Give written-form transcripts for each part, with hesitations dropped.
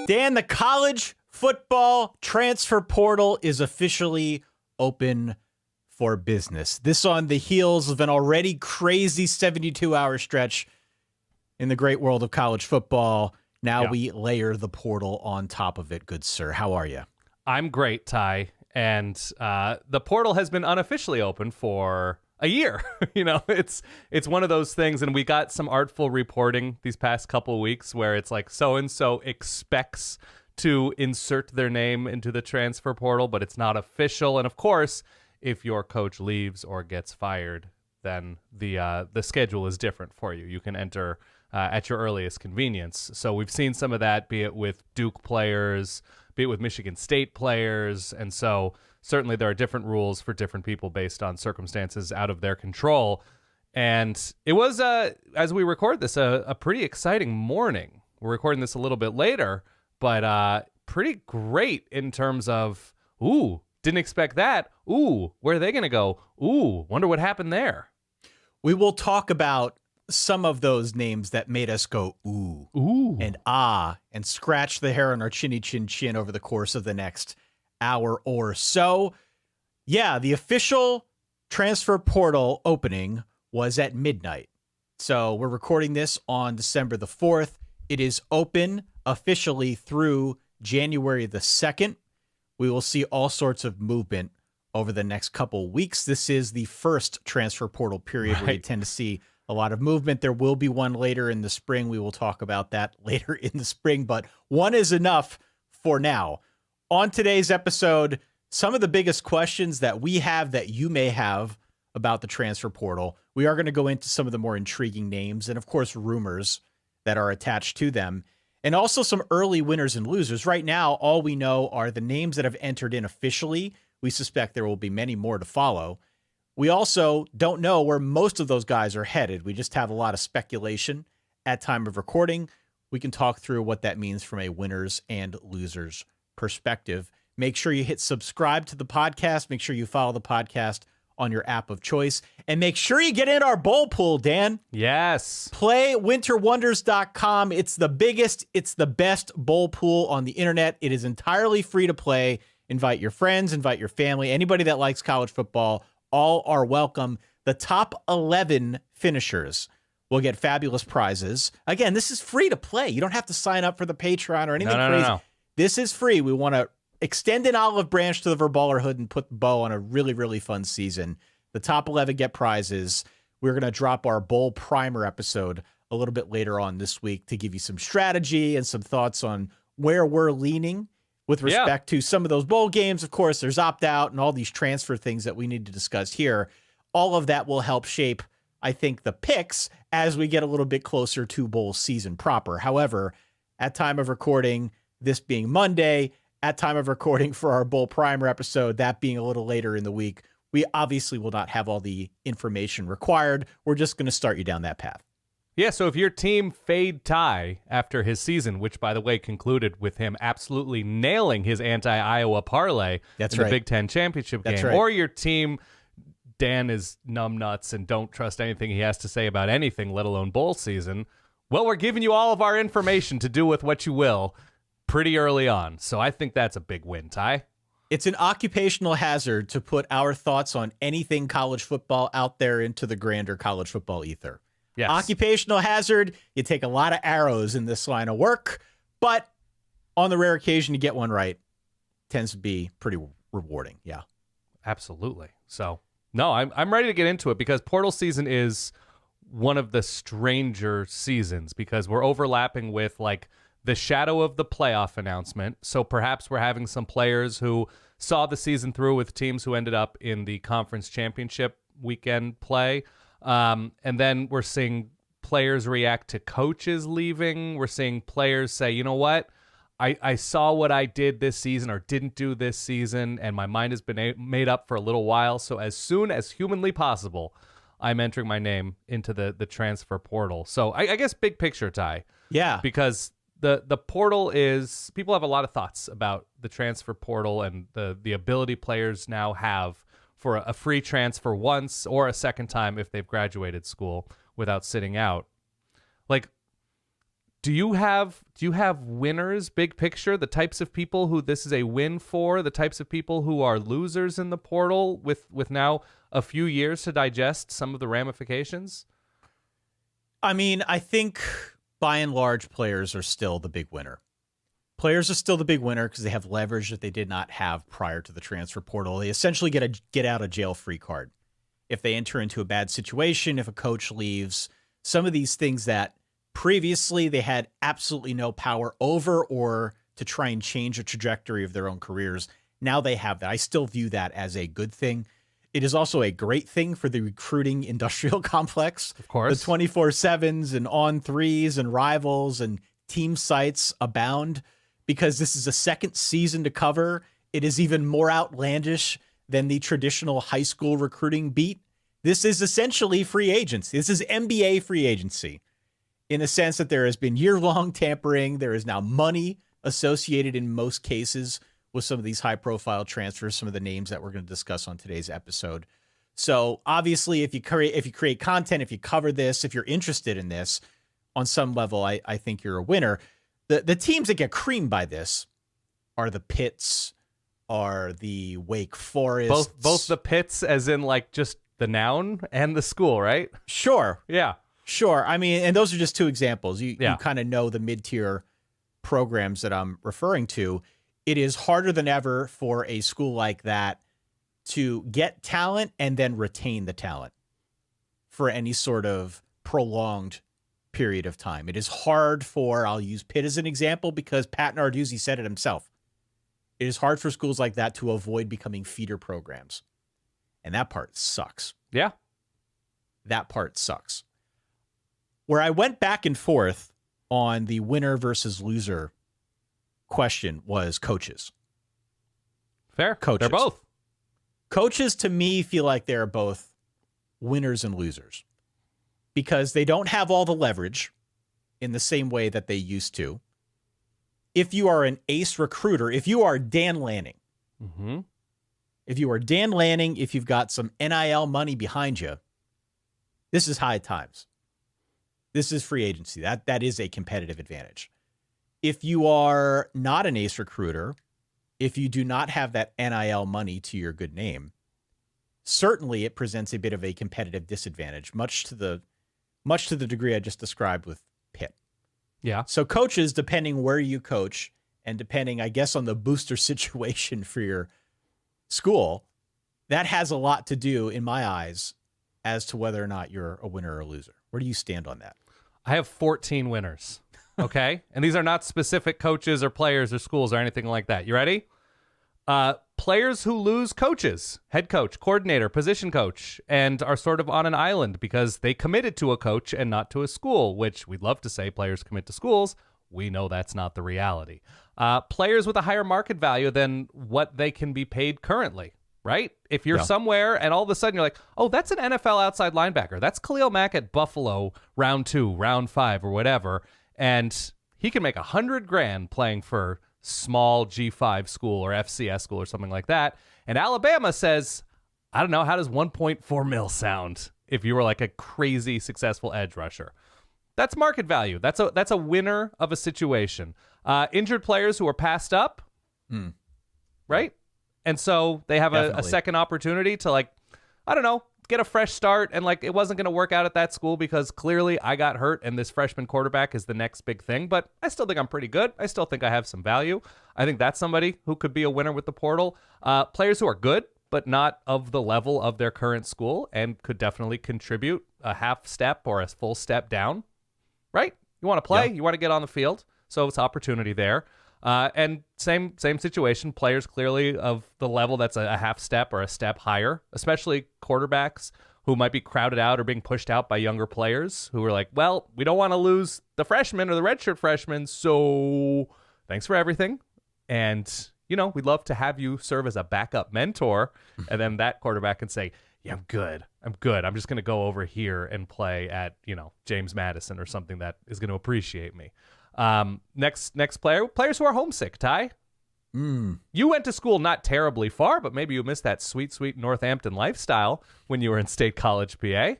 Dan, the college football transfer portal is officially open for business. This on the heels of an already crazy 72-hour stretch in the great world of college football. Now we layer the portal on top of it. Good sir, how are you? I'm great, Ty. And the portal has been unofficially open for a year. It's one of those things, and we got some artful reporting these past couple of weeks where it's like so-and-so expects to insert their name into the transfer portal, but it's not official. And of course, if your coach leaves or gets fired, then the schedule is different for you. You can enter at your earliest convenience. So we've seen some of that, be it with Duke players, be it with Michigan State players. And so certainly there are different rules for different people based on circumstances out of their control. And it was, as we record this, a pretty exciting morning. We're recording this a little bit later, but pretty great in terms of, ooh, didn't expect that. Ooh, where are they going to go? Ooh, wonder what happened there. We will talk about some of those names that made us go ooh, and ah, and scratch the hair on our chinny chin chin over the course of the next hour or so. Yeah, the official transfer portal opening was at midnight. So we're recording this on December the 4th. It is open officially through January the 2nd. We will see all sorts of movement over the next couple weeks. This is the first transfer portal period where you tend to see a lot of movement. There will be one later in the spring. We will talk about that later in the spring, but one is enough for now. On today's episode, some of the biggest questions that we have that you may have about the transfer portal. We are going to go into some of the more intriguing names and, of course, rumors that are attached to them, and also some early winners and losers. Right now, all we know are the names that have entered in officially. We suspect there will be many more to follow. We also don't know where most of those guys are headed. We just have a lot of speculation at time of recording. We can talk through what that means from a winners and losers perspective. Make sure you hit subscribe to the podcast. Make sure you follow the podcast on your app of choice. And make sure you get in our bowl pool, Dan. Yes. PlayWinterWonders.com. It's the biggest, it's the best bowl pool on the internet. It is entirely free to play. Invite your friends, invite your family, anybody that likes college football. All are welcome. The top 11 finishers will get fabulous prizes. Again, this is free to play. You don't have to sign up for the Patreon or anything crazy. No. This is free. We want to extend an olive branch to the Verballerhood and put the bow on a really, really fun season. The top 11 get prizes. We're going to drop our bowl primer episode a little bit later on this week to give you some strategy and some thoughts on where we're leaning with respect to some of those bowl games. Of course, there's opt-out and all these transfer things that we need to discuss here. All of that will help shape, I think, the picks as we get a little bit closer to bowl season proper. However, at time of recording, this being Monday, at time of recording for our bowl primer episode, that being a little later in the week, we obviously will not have all the information required. We're just going to start you down that path. Yeah, so if your team fade Ty after his season, which, by the way, concluded with him absolutely nailing his anti-Iowa parlay in the Big Ten championship game, or your team, Dan is numbnuts and don't trust anything he has to say about anything, let alone bowl season, well, we're giving you all of our information to do with what you will pretty early on. So I think that's a big win, Ty. It's an occupational hazard to put our thoughts on anything college football out there into the grander college football ether. Yes. Occupational hazard, you take a lot of arrows in this line of work, but on the rare occasion you get one right, tends to be pretty rewarding. Yeah. Absolutely. So, no, I'm ready to get into it because portal season is one of the stranger seasons because we're overlapping with like the shadow of the playoff announcement. So perhaps we're having some players who saw the season through with teams who ended up in the conference championship weekend play. And then we're seeing players react to coaches leaving. We're seeing players say, you know what? I saw what I did this season or didn't do this season, and my mind has been made up for a little while. So as soon as humanly possible, I'm entering my name into the transfer portal. So I guess big picture, Ty. Yeah. Because the portal is, people have a lot of thoughts about the transfer portal and the ability players now have for a free transfer once or a second time if they've graduated school without sitting out. Like, Do you have winners, big picture, the types of people who this is a win for, the types of people who are losers in the portal with now a few years to digest some of the ramifications? I mean, I think by and large, players are still the big winner. Players are still the big winner because they have leverage that they did not have prior to the transfer portal. They essentially get a get-out-of-jail-free card. If they enter into a bad situation, if a coach leaves, some of these things that previously they had absolutely no power over or to try and change the trajectory of their own careers, now they have that. I still view that as a good thing. It is also a great thing for the recruiting industrial complex. Of course. The 24/7s and on-3s and rivals and team sites abound because this is a second season to cover. It is even more outlandish than the traditional high school recruiting beat. This is essentially free agency. This is NBA free agency in the sense that there has been year-long tampering. There is now money associated in most cases with some of these high-profile transfers, some of the names that we're going to discuss on today's episode. So obviously, if you create content, if you cover this, if you're interested in this on some level, I think you're a winner. The teams that get creamed by this are the Pitts, are the Wake Forest. Both the Pitts as in like just the noun and the school, right? Sure. Yeah. Sure. I mean, and those are just two examples. You kind of know the mid-tier programs that I'm referring to. It is harder than ever for a school like that to get talent and then retain the talent for any sort of prolonged period of time. It is hard for, I'll use Pitt as an example because Pat Narduzzi said it himself. It is hard for schools like that to avoid becoming feeder programs. And that part sucks. Yeah. That part sucks. Where I went back and forth on the winner versus loser question was coaches. Fair. Coaches. They're both. Coaches, to me, feel like they're both winners and losers because they don't have all the leverage in the same way that they used to. If you are an ace recruiter, if you are Dan Lanning, if you've got some NIL money behind you, this is high times. This is free agency. That is a competitive advantage. If you are not an ace recruiter, if you do not have that NIL money to your good name, certainly it presents a bit of a competitive disadvantage, much to the degree I just described with Pitt. Yeah. So coaches, depending where you coach and depending, I guess, on the booster situation for your school, that has a lot to do, in my eyes, as to whether or not you're a winner or a loser. Where do you stand on that? I have 14 winners. Okay. And these are not specific coaches or players or schools or anything like that. You ready? Players who lose coaches, head coach, coordinator, position coach, and are sort of on an island because they committed to a coach and not to a school, which we'd love to say players commit to schools. We know that's not the reality. Players with a higher market value than what they can be paid currently, right? If you're somewhere and all of a sudden you're like, oh, that's an NFL outside linebacker. That's Khalil Mack at Buffalo, round 2, round 5, or whatever. And he can make $100,000 playing for small G5 school or FCS school or something like that. And Alabama says, I don't know, how does 1.4 mil sound if you were like a crazy successful edge rusher? That's market value. That's a winner of a situation. Injured players who are passed up, right? And so they have a second opportunity to, like, I don't know, get a fresh start. And like, it wasn't going to work out at that school because clearly I got hurt and this freshman quarterback is the next big thing. But I still think I'm pretty good. I still think I have some value. I think that's somebody who could be a winner with the portal. Players who are good, but not of the level of their current school and could definitely contribute a half step or a full step down, right? You want to play, you want to get on the field. So it's opportunity there. And same situation, players clearly of the level that's a half step or a step higher, especially quarterbacks who might be crowded out or being pushed out by younger players who are like, well, we don't want to lose the freshman or the redshirt freshman, so thanks for everything. And, you know, we'd love to have you serve as a backup mentor. And then that quarterback can say, yeah, I'm good. I'm just going to go over here and play at, you know, James Madison or something that is going to appreciate me. Next players who are homesick, Ty. You went to school not terribly far, but maybe you missed that sweet Northampton lifestyle when you were in State College, PA. I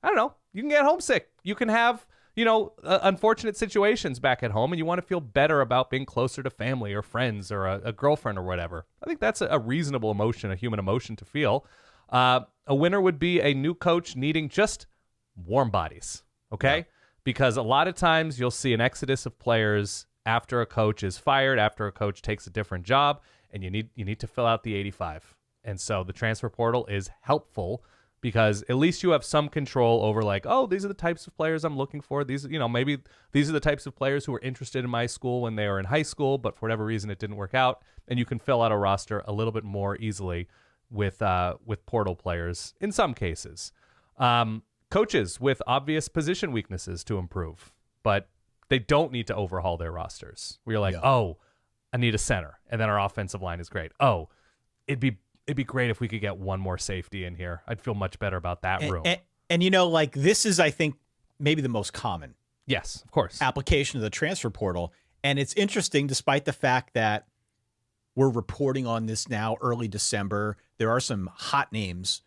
don't know. You can get homesick. You can have unfortunate situations back at home, and you want to feel better about being closer to family or friends or a girlfriend or whatever. I think that's a reasonable emotion, a human emotion to feel. A winner would be a new coach needing just warm bodies, okay? Yeah. Because a lot of times you'll see an exodus of players after a coach is fired, after a coach takes a different job, and you need to fill out the 85. And so the transfer portal is helpful because at least you have some control over like, oh, these are the types of players I'm looking for. These, maybe these are the types of players who were interested in my school when they were in high school, but for whatever reason it didn't work out. And you can fill out a roster a little bit more easily with portal players in some cases. Coaches with obvious position weaknesses to improve, but they don't need to overhaul their rosters. Where you're like, oh, I need a center, and then our offensive line is great. Oh, it'd be great if we could get one more safety in here. I'd feel much better about that room. And this is, I think, maybe the most common. Yes, of course. Application of the transfer portal. And it's interesting, despite the fact that we're reporting on this now early December, there are some hot names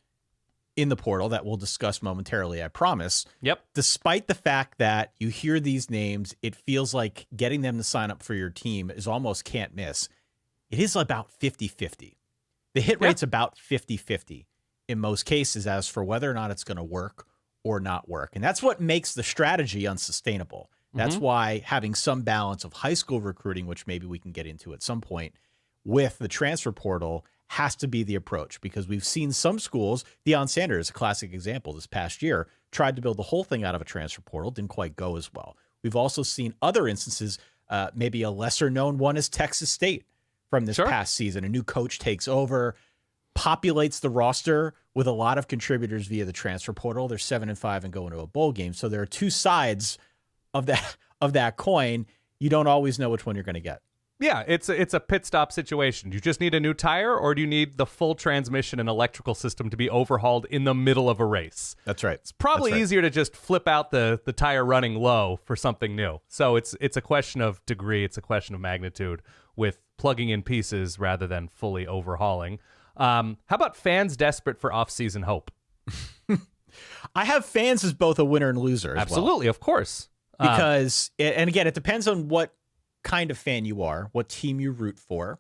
in the portal that we'll discuss momentarily, I promise. Yep. Despite the fact that you hear these names, it feels like getting them to sign up for your team is almost can't miss. It is about 50-50. The hit rate's about 50-50 in most cases as for whether or not it's going to work or not work. And that's what makes the strategy unsustainable. That's why having some balance of high school recruiting, which maybe we can get into at some point, with the transfer portal has to be the approach, because we've seen some schools, Deion Sanders, a classic example this past year, tried to build the whole thing out of a transfer portal, didn't quite go as well. We've also seen other instances, maybe a lesser known one is Texas State from this past season. A new coach takes over, populates the roster with a lot of contributors via the transfer portal. They're 7-5 and going to a bowl game. So there are two sides of that coin. You don't always know which one you're going to get. Yeah, it's a pit stop situation. You just need a new tire, or do you need the full transmission and electrical system to be overhauled in the middle of a race? That's right. It's probably easier to just flip out the tire running low for something new. So it's a question of degree. It's a question of magnitude with plugging in pieces rather than fully overhauling. How about fans desperate for off-season hope? I have fans as both a winner and loser as Absolutely, well. Of course. Because, and again, it depends on what kind of fan you are, what team you root for.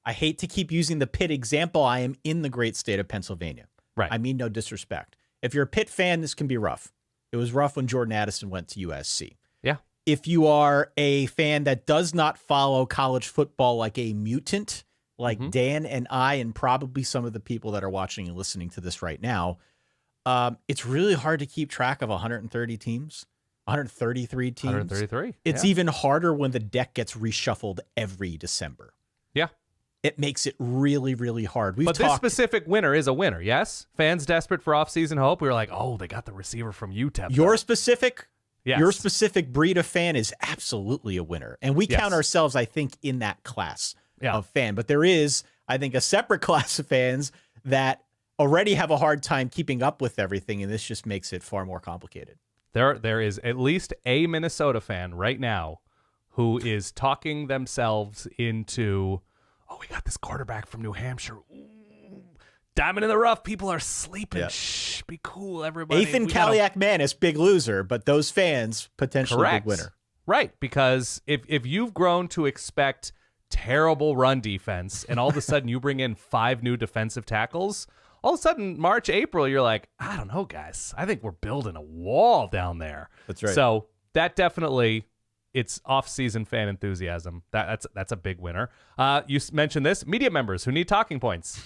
I hate to keep using the Pitt example. I am in the great state of Pennsylvania. Right. I mean no disrespect. If you're a Pitt fan, this can be rough. It was rough when Jordan Addison went to USC. Yeah. If you are a fan that does not follow college football like a mutant, like Dan and I, and probably some of the people that are watching and listening to this right now, it's really hard to keep track of 130 teams. 133 teams. 133. It's even harder when the deck gets reshuffled every December. Yeah. It makes it really, really hard. But this specific winner is a winner, yes? Fans desperate for off-season hope. We were like, oh, they got the receiver from UTEP. Your specific breed of fan is absolutely a winner. And we count ourselves, I think, in that class of fan. But there is, I think, a separate class of fans that already have a hard time keeping up with everything, and this just makes it far more complicated. There is at least a Minnesota fan right now who is talking themselves into, oh, we got this quarterback from New Hampshire. Ooh, diamond in the rough. People are sleeping. Yep. Shh, be cool, everybody. Ethan Kaliak-Manis, big loser, but those fans, potentially big winner. Right, because if you've grown to expect terrible run defense and all of a sudden you bring in 5 new defensive tackles, all of a sudden, March, April, you're like, I don't know, guys. I think we're building a wall down there. That's right. So that definitely, it's off-season fan enthusiasm. That's a big winner. You mentioned this. Media members who need talking points.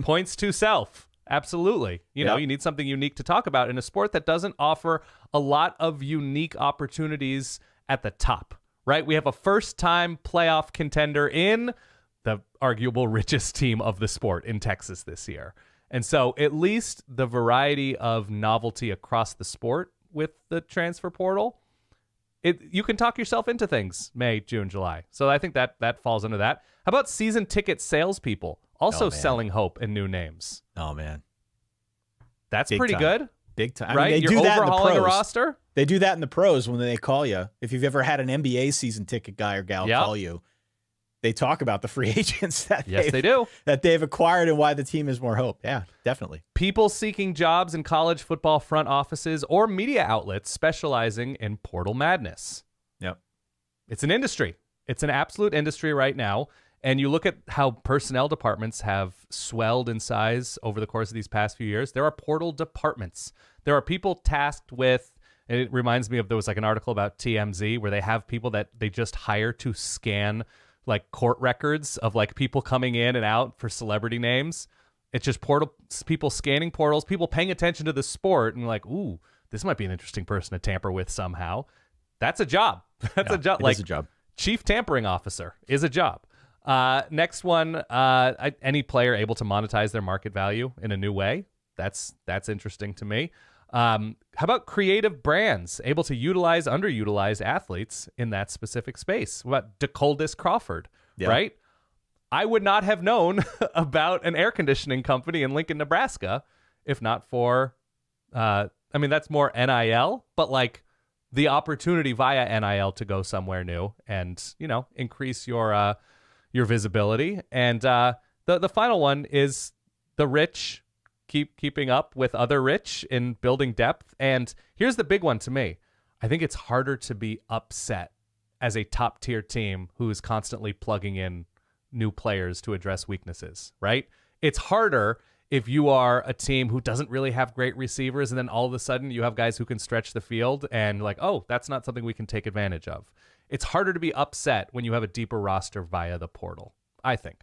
Points to self. Absolutely. You know, you need something unique to talk about in a sport that doesn't offer a lot of unique opportunities at the top, right? We have a first-time playoff contender in the arguable richest team of the sport in Texas this year. And so at least the variety of novelty across the sport with the transfer portal, you can talk yourself into things May, June, July. So I think that falls under that. How about season ticket salespeople also selling hope and new names? Oh, man. That's Big pretty time. Good. Big time. Right? I mean, they You're do that overhauling in the a pros. roster? They do that in the pros when they call you. If you've ever had an NBA season ticket guy or gal call you, they talk about the free agents that they do. That they've acquired and why the team is more hope. Yeah, definitely. People seeking jobs in college football front offices or media outlets specializing in portal madness. Yep. It's an industry. It's an absolute industry right now. And you look at how personnel departments have swelled in size over the course of these past few years. There are portal departments. There are people tasked with, and it reminds me of, there was like an article about TMZ where they have people that they just hire to scan like court records of like people coming in and out for celebrity names. It's just people scanning portals, people paying attention to the sport and like, ooh, this might be an interesting person to tamper with somehow. That's a job. That's a job. Like a job. Chief tampering officer is a job. Next one, any player able to monetize their market value in a new way. That's interesting to me. How about creative brands able to utilize underutilized athletes in that specific space? What about DeColdis Crawford, right? I would not have known about an air conditioning company in Lincoln, Nebraska, if not for, that's more NIL, but like the opportunity via NIL to go somewhere new and, increase your visibility. And the final one is the rich keeping up with other rich in building depth. And here's the big one to me. I think it's harder to be upset as a top tier team who is constantly plugging in new players to address weaknesses, right? It's harder if you are a team who doesn't really have great receivers and then all of a sudden you have guys who can stretch the field and like, oh, that's not something we can take advantage of. It's harder to be upset when you have a deeper roster via the portal, I think.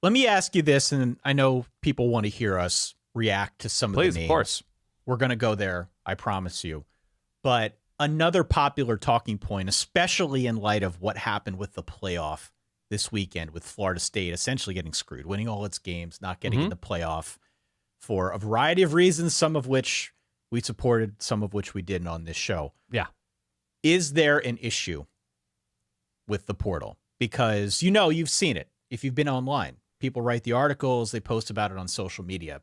Let me ask you this, and I know people want to hear us react to some of the names. Of course. We're going to go there, I promise you. But another popular talking point, especially in light of what happened with the playoff this weekend with Florida State essentially getting screwed, winning all its games, not getting in the playoff for a variety of reasons, some of which we supported, some of which we didn't on this show. Yeah. Is there an issue with the portal? Because you've seen it. If you've been online, people write the articles, they post about it on social media.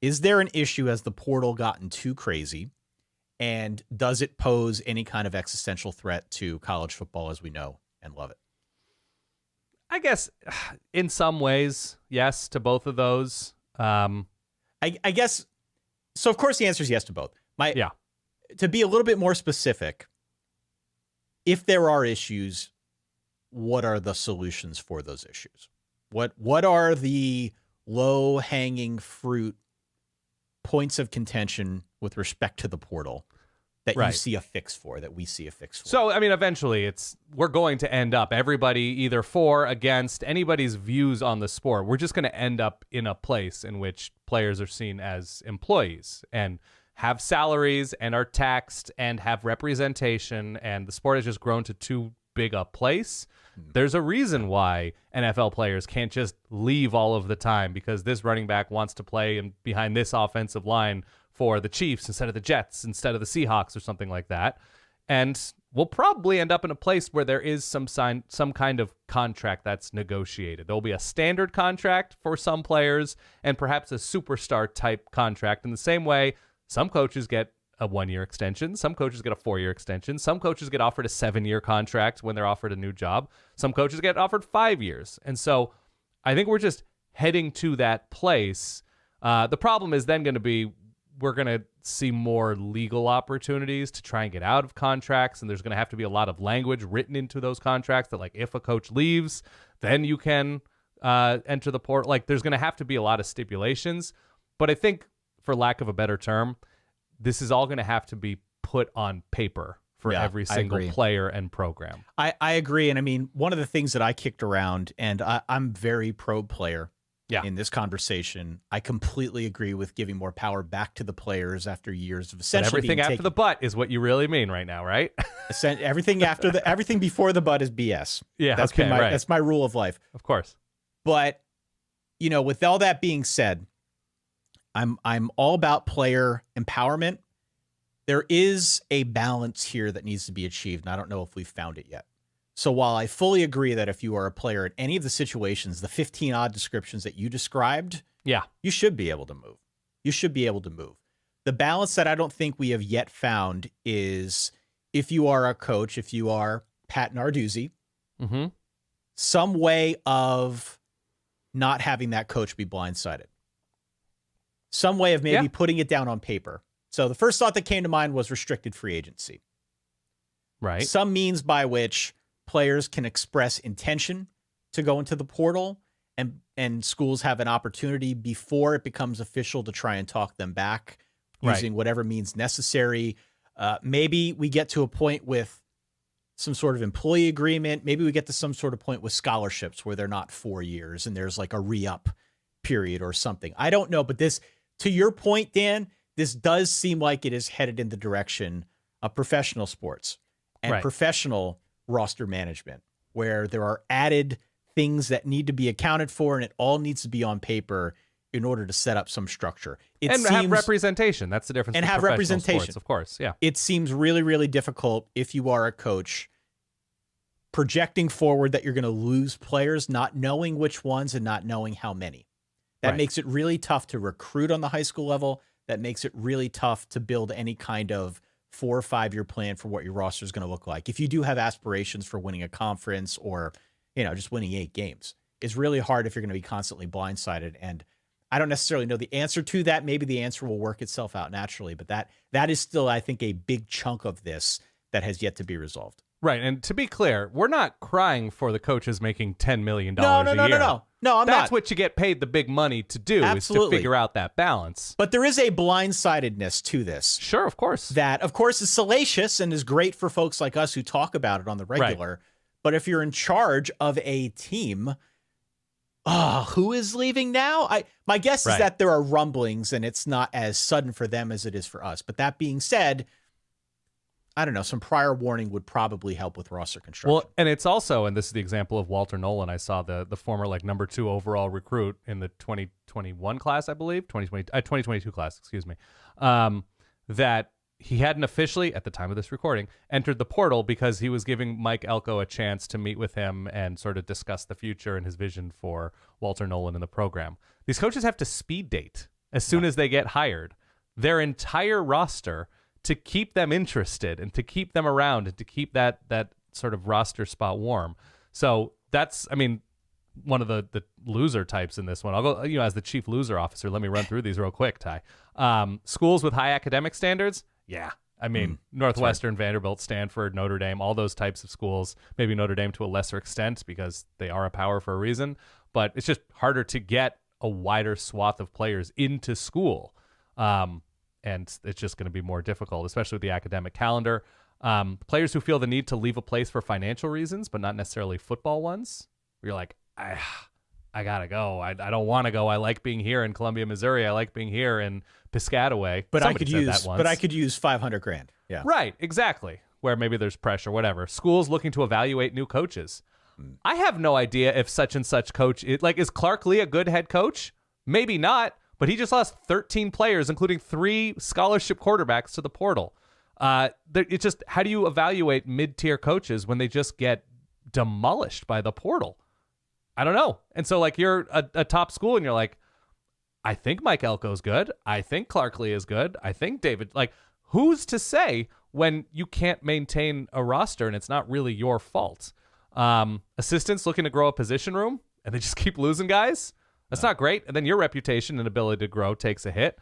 Is there an issue? Has the portal gotten too crazy? And does it pose any kind of existential threat to college football as we know and love it? I guess in some ways, yes, to both of those. I guess, so of course the answer is yes to both. To be a little bit more specific, if there are issues, what are the solutions for those issues? What are the low-hanging fruit points of contention with respect to the portal that you see a fix for, that we see a fix for? So, eventually we're going to end up, everybody either for, against, anybody's views on the sport. We're just going to end up in a place in which players are seen as employees and have salaries and are taxed and have representation, and the sport has just grown to too big a place. There's a reason why NFL players can't just leave all of the time because this running back wants to play behind this offensive line for the Chiefs instead of the Jets, instead of the Seahawks or something like that. And we'll probably end up in a place where there is some kind of contract that's negotiated. There'll be a standard contract for some players and perhaps a superstar type contract. In the same way, some coaches get a 1-year extension. Some coaches get a 4-year extension. Some coaches get offered a 7-year contract when they're offered a new job. Some coaches get offered 5 years. And so I think we're just heading to that place. The problem is then going to be we're going to see more legal opportunities to try and get out of contracts. And there's going to have to be a lot of language written into those contracts that, like, if a coach leaves, then you can enter the portal. Like, there's going to have to be a lot of stipulations. But I think, for lack of a better term, this is all going to have to be put on paper for every single player and program. I agree. And one of the things that I kicked around, and I'm very pro player in this conversation, I completely agree with giving more power back to the players after years of essentially everything after the butt is what you really mean right now, right? Everything everything before the butt is BS. Yeah, that's my rule of life. Of course. But, with all that being said, I'm all about player empowerment. There is a balance here that needs to be achieved, and I don't know if we've found it yet. So while I fully agree that if you are a player in any of the situations, the 15 odd descriptions that you described, you should be able to move. You should be able to move. The balance that I don't think we have yet found is if you are a coach, if you are Pat Narduzzi, some way of not having that coach be blindsided. Some way of maybe putting it down on paper. So the first thought that came to mind was restricted free agency. Right. Some means by which players can express intention to go into the portal, and schools have an opportunity before it becomes official to try and talk them back using whatever means necessary. Maybe we get to a point with some sort of employee agreement. Maybe we get to some sort of point with scholarships where they're not 4 years and there's like a re-up period or something. I don't know, but this, to your point, Dan, this does seem like it is headed in the direction of professional sports and professional roster management, where there are added things that need to be accounted for, and it all needs to be on paper in order to set up some structure. Have representation. That's the difference. And have representation, sports, of course. Yeah. It seems really, really difficult if you are a coach projecting forward that you're going to lose players, not knowing which ones and not knowing how many. That makes it really tough to recruit on the high school level. That makes it really tough to build any kind of 4 or 5 year plan for what your roster is going to look like. If you do have aspirations for winning a conference or, just winning 8 games, it's really hard if you're going to be constantly blindsided. And I don't necessarily know the answer to that. Maybe the answer will work itself out naturally, but that is still, I think, a big chunk of this that has yet to be resolved. Right. And to be clear, we're not crying for the coaches making $10 million a year. No, I'm not. That's what you get paid the big money to do, is to figure out that balance. But there is a blindsidedness to this. Sure, of course. That, of course, is salacious and is great for folks like us who talk about it on the regular. Right. But if you're in charge of a team, who is leaving now? My guess is that there are rumblings and it's not as sudden for them as it is for us. But that being said, I don't know, some prior warning would probably help with roster construction. Well, and it's also, and this is the example of Walter Nolen. I saw the former number 2 overall recruit in the 2021 class, I believe, 2022 class, excuse me, that he hadn't officially, at the time of this recording, entered the portal because he was giving Mike Elko a chance to meet with him and sort of discuss the future and his vision for Walter Nolen in the program. These coaches have to speed date as soon as they get hired their entire roster to keep them interested and to keep them around and to keep that sort of roster spot warm. So that's, one of the loser types in this one. I'll go, as the chief loser officer, let me run through these real quick, Ty. Schools with high academic standards. Yeah. Northwestern, Vanderbilt, Stanford, Notre Dame, all those types of schools, maybe Notre Dame to a lesser extent because they are a power for a reason, but it's just harder to get a wider swath of players into school. And it's just going to be more difficult, especially with the academic calendar. Players who feel the need to leave a place for financial reasons, but not necessarily football ones. Where you're like, I got to go. I don't want to go. I like being here in Columbia, Missouri. I like being here in Piscataway. But I could use $500,000. Yeah. Right. Exactly. Where maybe there's pressure, whatever. Schools looking to evaluate new coaches. I have no idea if such and such coach, is Clark Lee a good head coach? Maybe not. But he just lost 13 players, including 3 scholarship quarterbacks, to the portal. It's just, how do you evaluate mid-tier coaches when they just get demolished by the portal? I don't know. And so, you're a top school, and you're like, I think Mike Elko's good. I think Clark Lee is good. I think David, who's to say when you can't maintain a roster and it's not really your fault? Assistants looking to grow a position room, and they just keep losing guys? That's not great. And then your reputation and ability to grow takes a hit.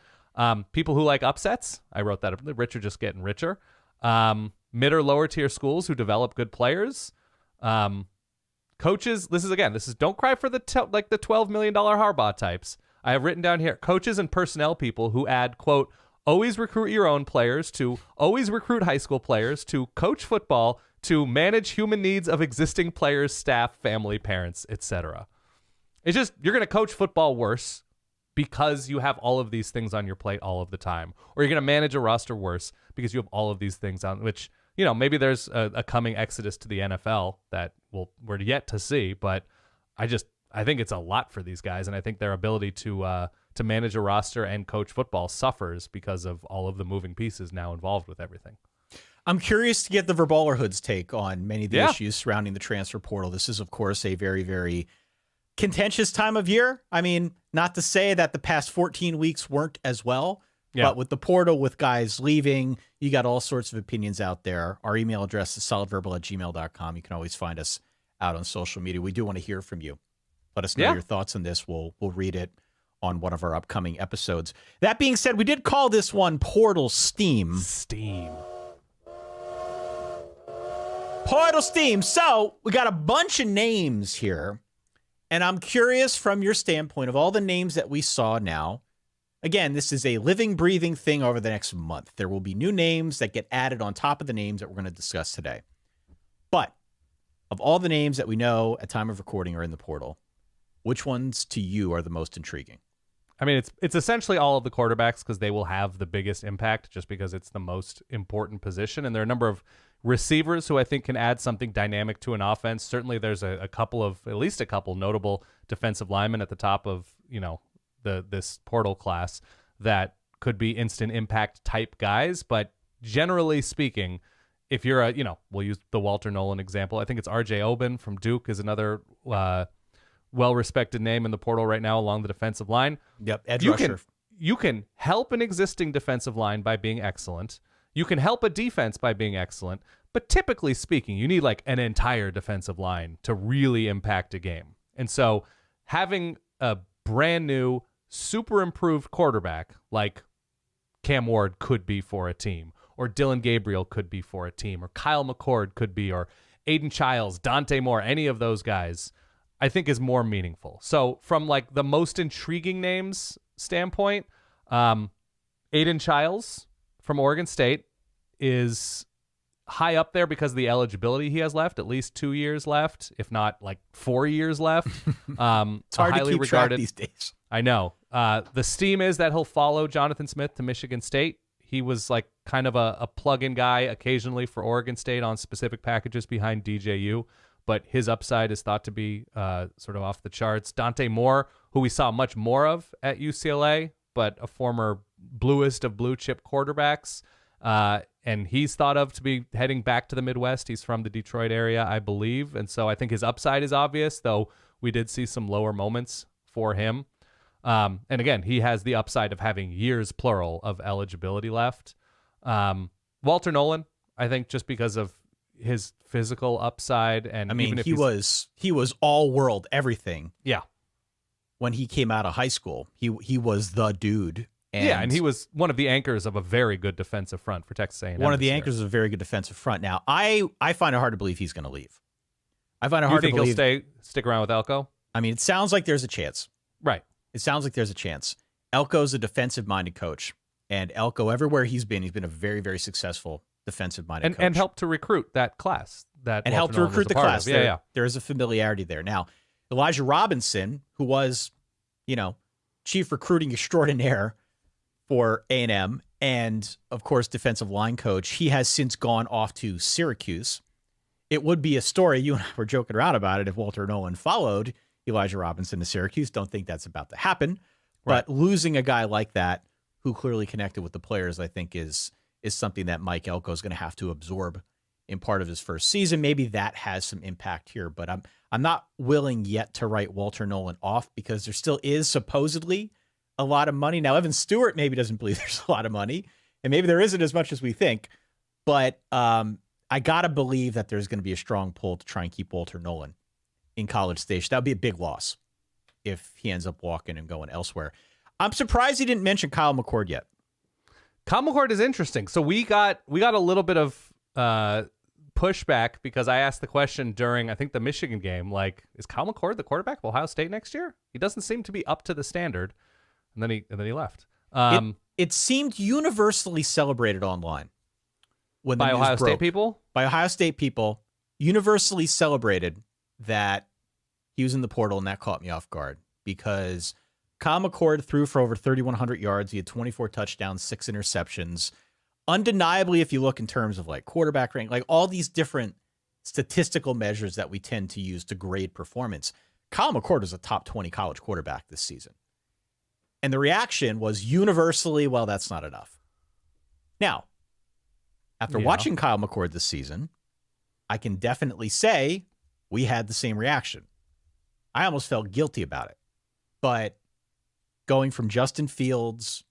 People who like upsets, I wrote that up. The rich are just getting richer. Mid or lower tier schools who develop good players. Coaches, this is don't cry for the $12 million Harbaugh types. I have written down here, coaches and personnel people who add, quote, always recruit your own players, to always recruit high school players, to coach football, to manage human needs of existing players, staff, family, parents, etc. It's just, you're going to coach football worse because you have all of these things on your plate all of the time. Or you're going to manage a roster worse because you have all of these things on, which, maybe there's a coming exodus to the NFL that we're yet to see. But I think it's a lot for these guys. And I think their ability to manage a roster and coach football suffers because of all of the moving pieces now involved with everything. I'm curious to get the Verballerhood's take on many of the issues surrounding the transfer portal. This is, of course, a very, very contentious time of year. Not to say that the past 14 weeks weren't as well, but with the portal, with guys leaving, you got all sorts of opinions out there. Our email address is solidverbal@gmail.com. You can always find us out on social media. We do want to hear from you. Let us know your thoughts on this. We'll read it on one of our upcoming episodes. That being said, we did call this one Portal Steam. Portal Steam. So we got a bunch of names here, and I'm curious from your standpoint of all the names that we saw now. Again, this is a living, breathing thing over the next month. There will be new names that get added on top of the names that we're going to discuss today. But of all the names that we know at time of recording are in the portal, which ones to you are the most intriguing? I mean, it's essentially all of the quarterbacks because they will have the biggest impact just because it's the most important position. And there are a number of receivers who I think can add something dynamic to an offense. Certainly there's at least a couple notable defensive linemen at the top of, this portal class that could be instant impact type guys. But generally speaking, if you're we'll use the Walter Nolen example. I think it's RJ Oben from Duke is another well-respected name in the portal right now along the defensive line. Yep, edge rusher. You can help an existing defensive line by being excellent. You can help a defense by being excellent. But typically speaking, you need like an entire defensive line to really impact a game. And so having a brand new, super improved quarterback like Cam Ward could be for a team, or Dillon Gabriel could be for a team, or Kyle McCord could be, or Aidan Chiles, Dante Moore, any of those guys, I think is more meaningful. So from like the most intriguing names standpoint, Aidan Chiles from Oregon State is high up there because of the eligibility he has left, at least 2 years left, if not like 4 years left. It's hard to keep track these days. I know. The steam is that he'll follow Jonathan Smith to Michigan State. He was like kind of a plug-in guy occasionally for Oregon State on specific packages behind DJU, but his upside is thought to be sort of off the charts. Dante Moore, who we saw much more of at UCLA, but a former bluest of blue chip quarterbacks. And he's thought of to be heading back to the Midwest. He's from the Detroit area, I believe. And so I think his upside is obvious, though we did see some lower moments for him. And again, he has the upside of having years, plural, of eligibility left. Walter Nolen, I think just because of his physical upside. And I mean, even if he was all world, everything. Yeah. When he came out of high school, he was the dude. And he was one of the anchors of a very good defensive front for Texas A&M. One of the anchors of a very good defensive front. Now, I find it hard to believe he's going to leave. I find it hard to believe. You think he'll stick around with Elko? I mean, it sounds like there's a chance. Right. It sounds like there's a chance. Elko's a defensive-minded coach, and Elko, everywhere he's been a very, very successful defensive-minded coach. And helped to recruit that class. Helped to recruit the class. Yeah. There is a familiarity there. Now, Elijah Robinson, who was, chief recruiting extraordinaire for A&M and, of course, defensive line coach, he has since gone off to Syracuse. It would be a story. You and I were joking around about it if Walter Nolen followed Elijah Robinson to Syracuse. Don't think that's about to happen. Right. But losing a guy like that who clearly connected with the players, I think, is something that Mike Elko is going to have to absorb in part of his first season. Maybe that has some impact here, but I'm not willing yet to write Walter Nolen off because there still is supposedly a lot of money. Now, Evan Stewart maybe doesn't believe there's a lot of money, and maybe there isn't as much as we think, but I got to believe that there's going to be a strong pull to try and keep Walter Nolen in College Station. That would be a big loss if he ends up walking and going elsewhere. I'm surprised he didn't mention Kyle McCord yet. Kyle McCord is interesting. So we got a little bit of pushback because I asked the question during, I think, the Michigan game, like, is Kyle McCord the quarterback of Ohio State next year? He doesn't seem to be up to the standard. And then he left. It seemed universally celebrated online when by Ohio State people. By Ohio State people, universally celebrated that he was in the portal, and that caught me off guard because Kyle McCord threw for over 3,100 yards. He had 24 touchdowns, 6 interceptions. Undeniably, if you look in terms of like quarterback rank, like all these different statistical measures that we tend to use to grade performance, Kyle McCord was a top 20 college quarterback this season. And the reaction was universally, well, that's not enough. Now, after watching Kyle McCord this season, I can definitely say we had the same reaction. I almost felt guilty about it. But going from Justin Fields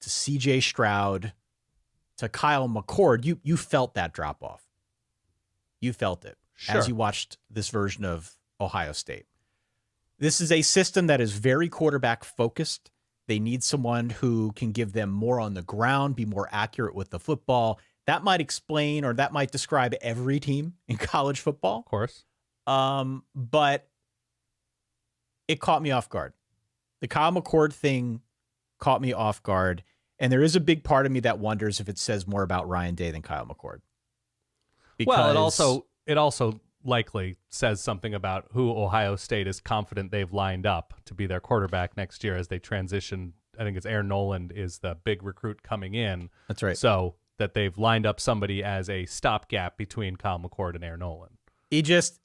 to CJ Stroud to Kyle McCord, you felt that drop off. You felt it. as you watched this version of Ohio State. This is a system that is very quarterback focused. They need someone who can give them more on the ground, be more accurate with the football. That might explain, or that might describe every team in college football. Of course. But it caught me off guard. The Kyle McCord thing caught me off guard. And there is a big part of me that wonders if it says more about Ryan Day than Kyle McCord. Because it also likely says something about who Ohio State is confident they've lined up to be their quarterback next year as they transition. I think it's Nolen is the big recruit coming in. That's right. So that they've lined up somebody as a stopgap between Kyle McCord and Nolen. He just,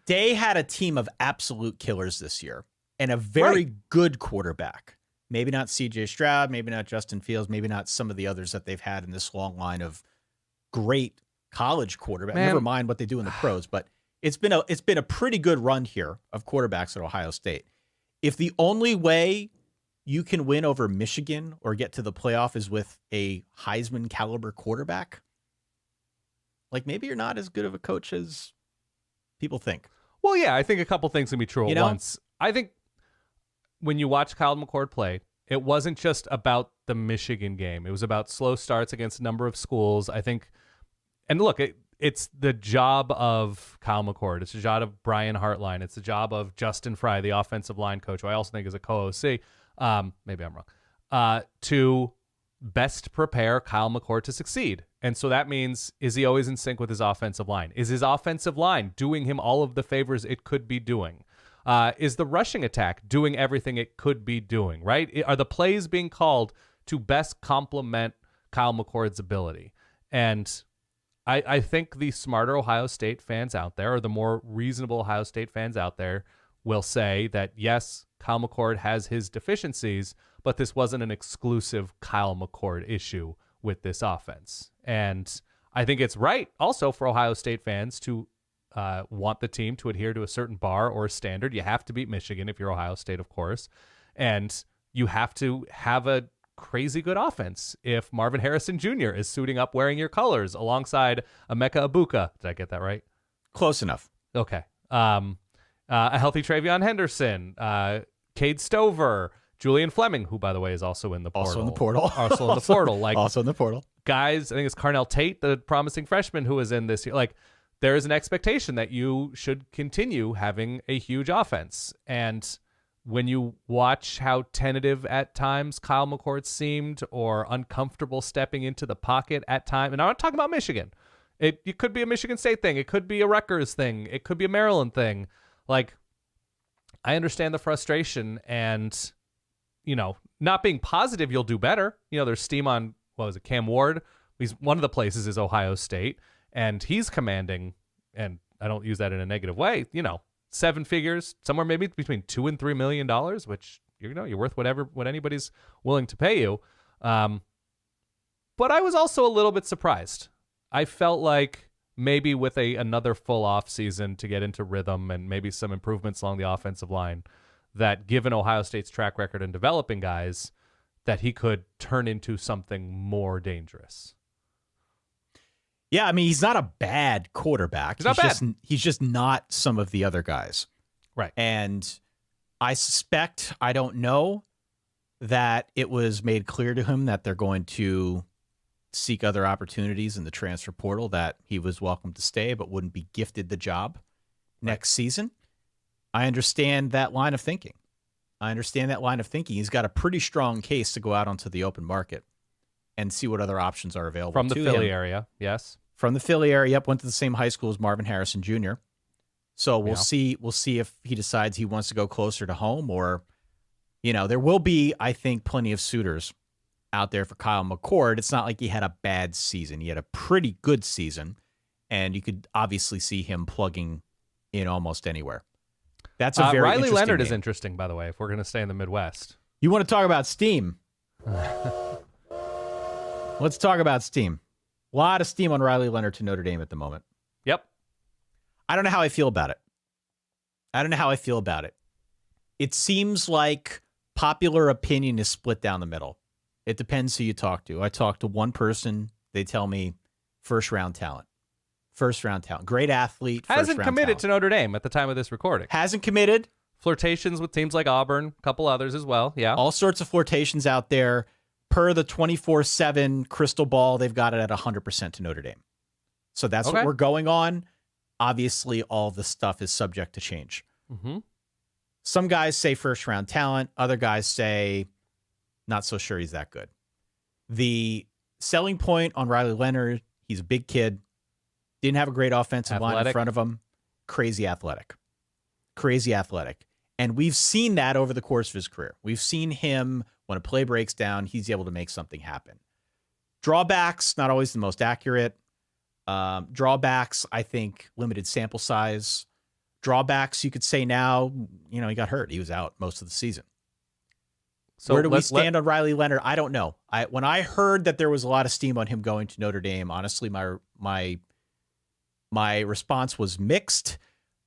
Day had a team of absolute killers this year and a very good quarterback. Maybe not C.J. Stroud, maybe not Justin Fields, maybe not some of the others that they've had in this long line of great college quarterback. Never mind what they do in the pros, but it's been a pretty good run here of quarterbacks at Ohio State. If the only way you can win over Michigan or get to the playoff is with a Heisman caliber quarterback, maybe you're not as good of a coach as people think. Well, yeah, I think a couple things can be true at once. I think when you watch Kyle McCord play, it wasn't just about the Michigan game. It was about slow starts against a number of schools. I think, and look, it's the job of Kyle McCord. It's the job of Brian Hartline. It's the job of Justin Fry, the offensive line coach, who I also think is a co-OC. Maybe I'm wrong. To best prepare Kyle McCord to succeed. And so that means, is he always in sync with his offensive line? Is his offensive line doing him all of the favors it could be doing? Is the rushing attack doing everything it could be doing, right? Are the plays being called to best complement Kyle McCord's ability? And I think the smarter Ohio State fans out there, or the more reasonable Ohio State fans out there, will say that, yes, Kyle McCord has his deficiencies, but this wasn't an exclusive Kyle McCord issue with this offense. And I think it's right also for Ohio State fans to want the team to adhere to a certain bar or standard. You have to beat Michigan if you're Ohio State, of course. And you have to have a crazy good offense if Marvin Harrison Jr. is suiting up wearing your colors alongside Emeka Egbuka. Did I get that right? Close enough. Okay. A healthy Travion Henderson, Cade Stover, Julian Fleming, who, by the way, is also in the portal. Also in the portal. Also in the portal. Guys, I think it's Carnell Tate, the promising freshman who was in this year. There is an expectation that you should continue having a huge offense. And when you watch how tentative at times Kyle McCord seemed, or uncomfortable stepping into the pocket at times, and I'm not talking about Michigan. It could be a Michigan State thing. It could be a Rutgers thing. It could be a Maryland thing. I understand the frustration, and, not being positive you'll do better. There's steam on, Cam Ward. One of the places is Ohio State, and he's commanding, and I don't use that in a negative way, 7 figures, somewhere maybe between $2 and $3 million, which, you're worth what anybody's willing to pay you. But I was also a little bit surprised. I felt like maybe with another full off season to get into rhythm and maybe some improvements along the offensive line, that given Ohio State's track record in developing guys, that he could turn into something more dangerous. Yeah, I mean, he's not a bad quarterback. He's just not some of the other guys. Right. And I suspect, I don't know, that it was made clear to him that they're going to seek other opportunities in the transfer portal, that he was welcome to stay but wouldn't be gifted the job next season. I understand that line of thinking. He's got a pretty strong case to go out onto the open market and see what other options are available from the Philly area. Yes. From the Philly area. Yep. Went to the same high school as Marvin Harrison Jr. So we'll see if he decides he wants to go closer to home, or, there will be, I think, plenty of suitors out there for Kyle McCord. It's not like he had a bad season. He had a pretty good season, and you could obviously see him plugging in almost anywhere. That's a very Riley Leonard name. Is interesting, by the way, if we're going to stay in the Midwest. You want to talk about steam? Let's talk about steam. A lot of steam on Riley Leonard to Notre Dame at the moment. Yep. I don't know how I feel about it. It seems like popular opinion is split down the middle. It depends who you talk to. I talk to one person, they tell me first-round talent. First-round talent. Great athlete. Hasn't committed to Notre Dame at the time of this recording. Hasn't committed. Flirtations with teams like Auburn, a couple others as well. Yeah. All sorts of flirtations out there. Per the 24/7 crystal ball, they've got it at 100% to Notre Dame. So that's what we're going on. Obviously, all the stuff is subject to change. Mm-hmm. Some guys say first-round talent. Other guys say not so sure he's that good. The selling point on Riley Leonard, he's a big kid. Didn't have a great offensive line in front of him. Crazy athletic. And we've seen that over the course of his career. We've seen him, when a play breaks down, he's able to make something happen. Drawbacks, not always the most accurate. Drawbacks, I think, limited sample size. Drawbacks, you could say now, he got hurt. He was out most of the season. So where do we stand on Riley Leonard? I don't know. When I heard that there was a lot of steam on him going to Notre Dame, honestly, my response was mixed.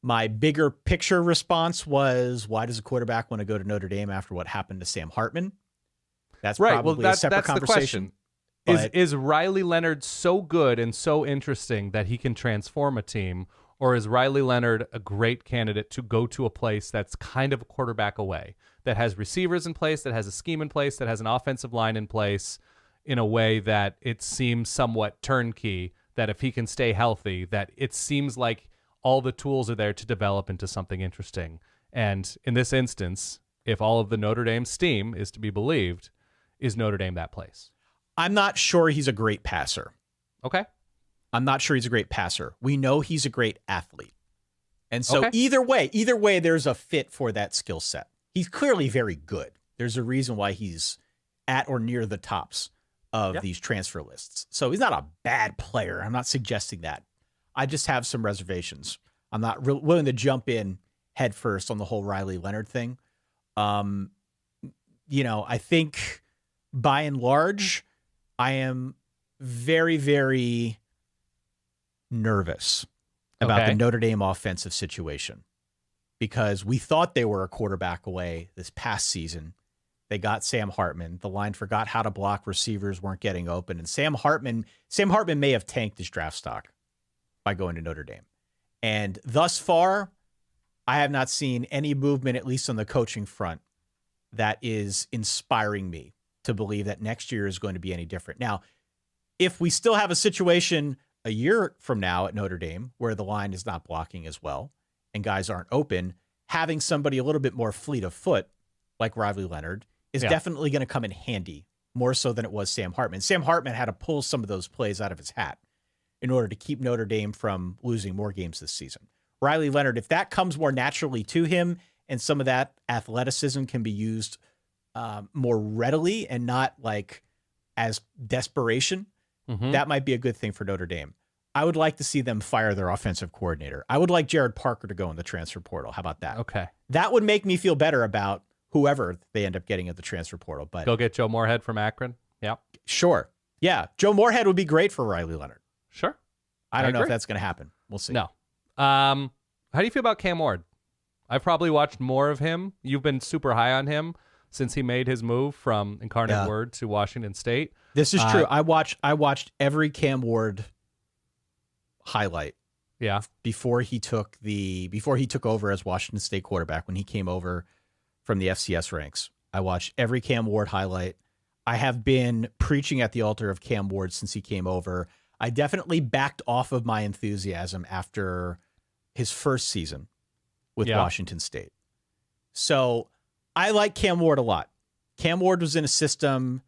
My bigger picture response was, why does a quarterback want to go to Notre Dame after what happened to Sam Hartman? That's right. Probably a separate conversation. The question. Is Riley Leonard so good and so interesting that he can transform a team, or is Riley Leonard a great candidate to go to a place that's kind of a quarterback away, that has receivers in place, that has a scheme in place, that has an offensive line in place in a way that it seems somewhat turnkey, that if he can stay healthy, that it seems like all the tools are there to develop into something interesting. And in this instance, if all of the Notre Dame steam is to be believed, is Notre Dame that place? I'm not sure he's a great passer. Okay. I'm not sure he's a great passer. We know he's a great athlete. And so either way, there's a fit for that skill set. He's clearly very good. There's a reason why he's at or near the tops of these transfer lists. So he's not a bad player. I'm not suggesting that. I just have some reservations. I'm not willing to jump in head first on the whole Riley Leonard thing. I think by and large, I am very, very nervous about the Notre Dame offensive situation, because we thought they were a quarterback away this past season. They got Sam Hartman. The line forgot how to block. Receivers weren't getting open. And Sam Hartman may have tanked his draft stock by going to Notre Dame. And thus far, I have not seen any movement, at least on the coaching front, that is inspiring me to believe that next year is going to be any different. Now, if we still have a situation a year from now at Notre Dame where the line is not blocking as well and guys aren't open, having somebody a little bit more fleet of foot like Riley Leonard is definitely going to come in handy, more so than it was Sam Hartman. Sam Hartman had to pull some of those plays out of his hat in order to keep Notre Dame from losing more games this season. Riley Leonard, if that comes more naturally to him and some of that athleticism can be used more readily and not like as desperation, that might be a good thing for Notre Dame. I would like to see them fire their offensive coordinator. I would like Jared Parker to go in the transfer portal. How about that? Okay. That would make me feel better about whoever they end up getting at the transfer portal. But go get Joe Moorhead from Akron. Yeah. Sure. Yeah. Joe Moorhead would be great for Riley Leonard. Sure. I don't know if that's going to happen. We'll see. No. How do you feel about Cam Ward? I've probably watched more of him. You've been super high on him since he made his move from Incarnate Word to Washington State. This is true. I watched every Cam Ward highlight. Yeah. Before he took over as Washington State quarterback, when he came over from the FCS ranks, I watched every Cam Ward highlight. I have been preaching at the altar of Cam Ward since he came over. I definitely backed off of my enthusiasm after his first season with Washington State. So I like Cam Ward a lot. Cam Ward was in a system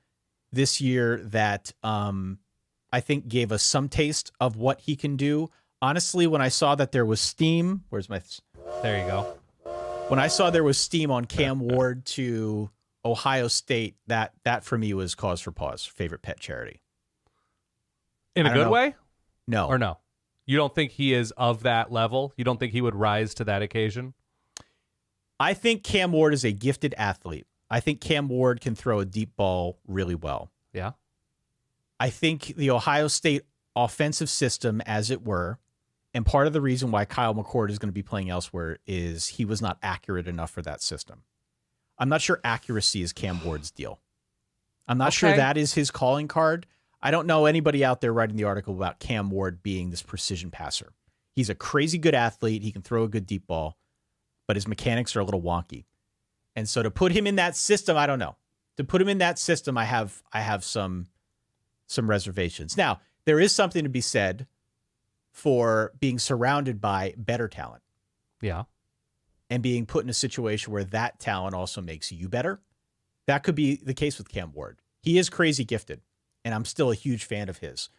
this year that I think gave us some taste of what he can do. Honestly, when I saw that there was steam, there you go. When I saw there was steam on Cam Ward to Ohio State, that for me was cause for pause. Favorite pet charity. In a good way? No. Or no? You don't think he is of that level? You don't think he would rise to that occasion? I think Cam Ward is a gifted athlete. I think Cam Ward can throw a deep ball really well. Yeah. I think the Ohio State offensive system, as it were, and part of the reason why Kyle McCord is going to be playing elsewhere is he was not accurate enough for that system. I'm not sure accuracy is Cam Ward's deal. I'm not sure that is his calling card. I don't know anybody out there writing the article about Cam Ward being this precision passer. He's a crazy good athlete. He can throw a good deep ball, but his mechanics are a little wonky. And so to put him in that system, I don't know. To put him in that system, I have some reservations. Now, there is something to be said for being surrounded by better talent. Yeah. And being put in a situation where that talent also makes you better. That could be the case with Cam Ward. He is crazy gifted, and I'm still a huge fan of his.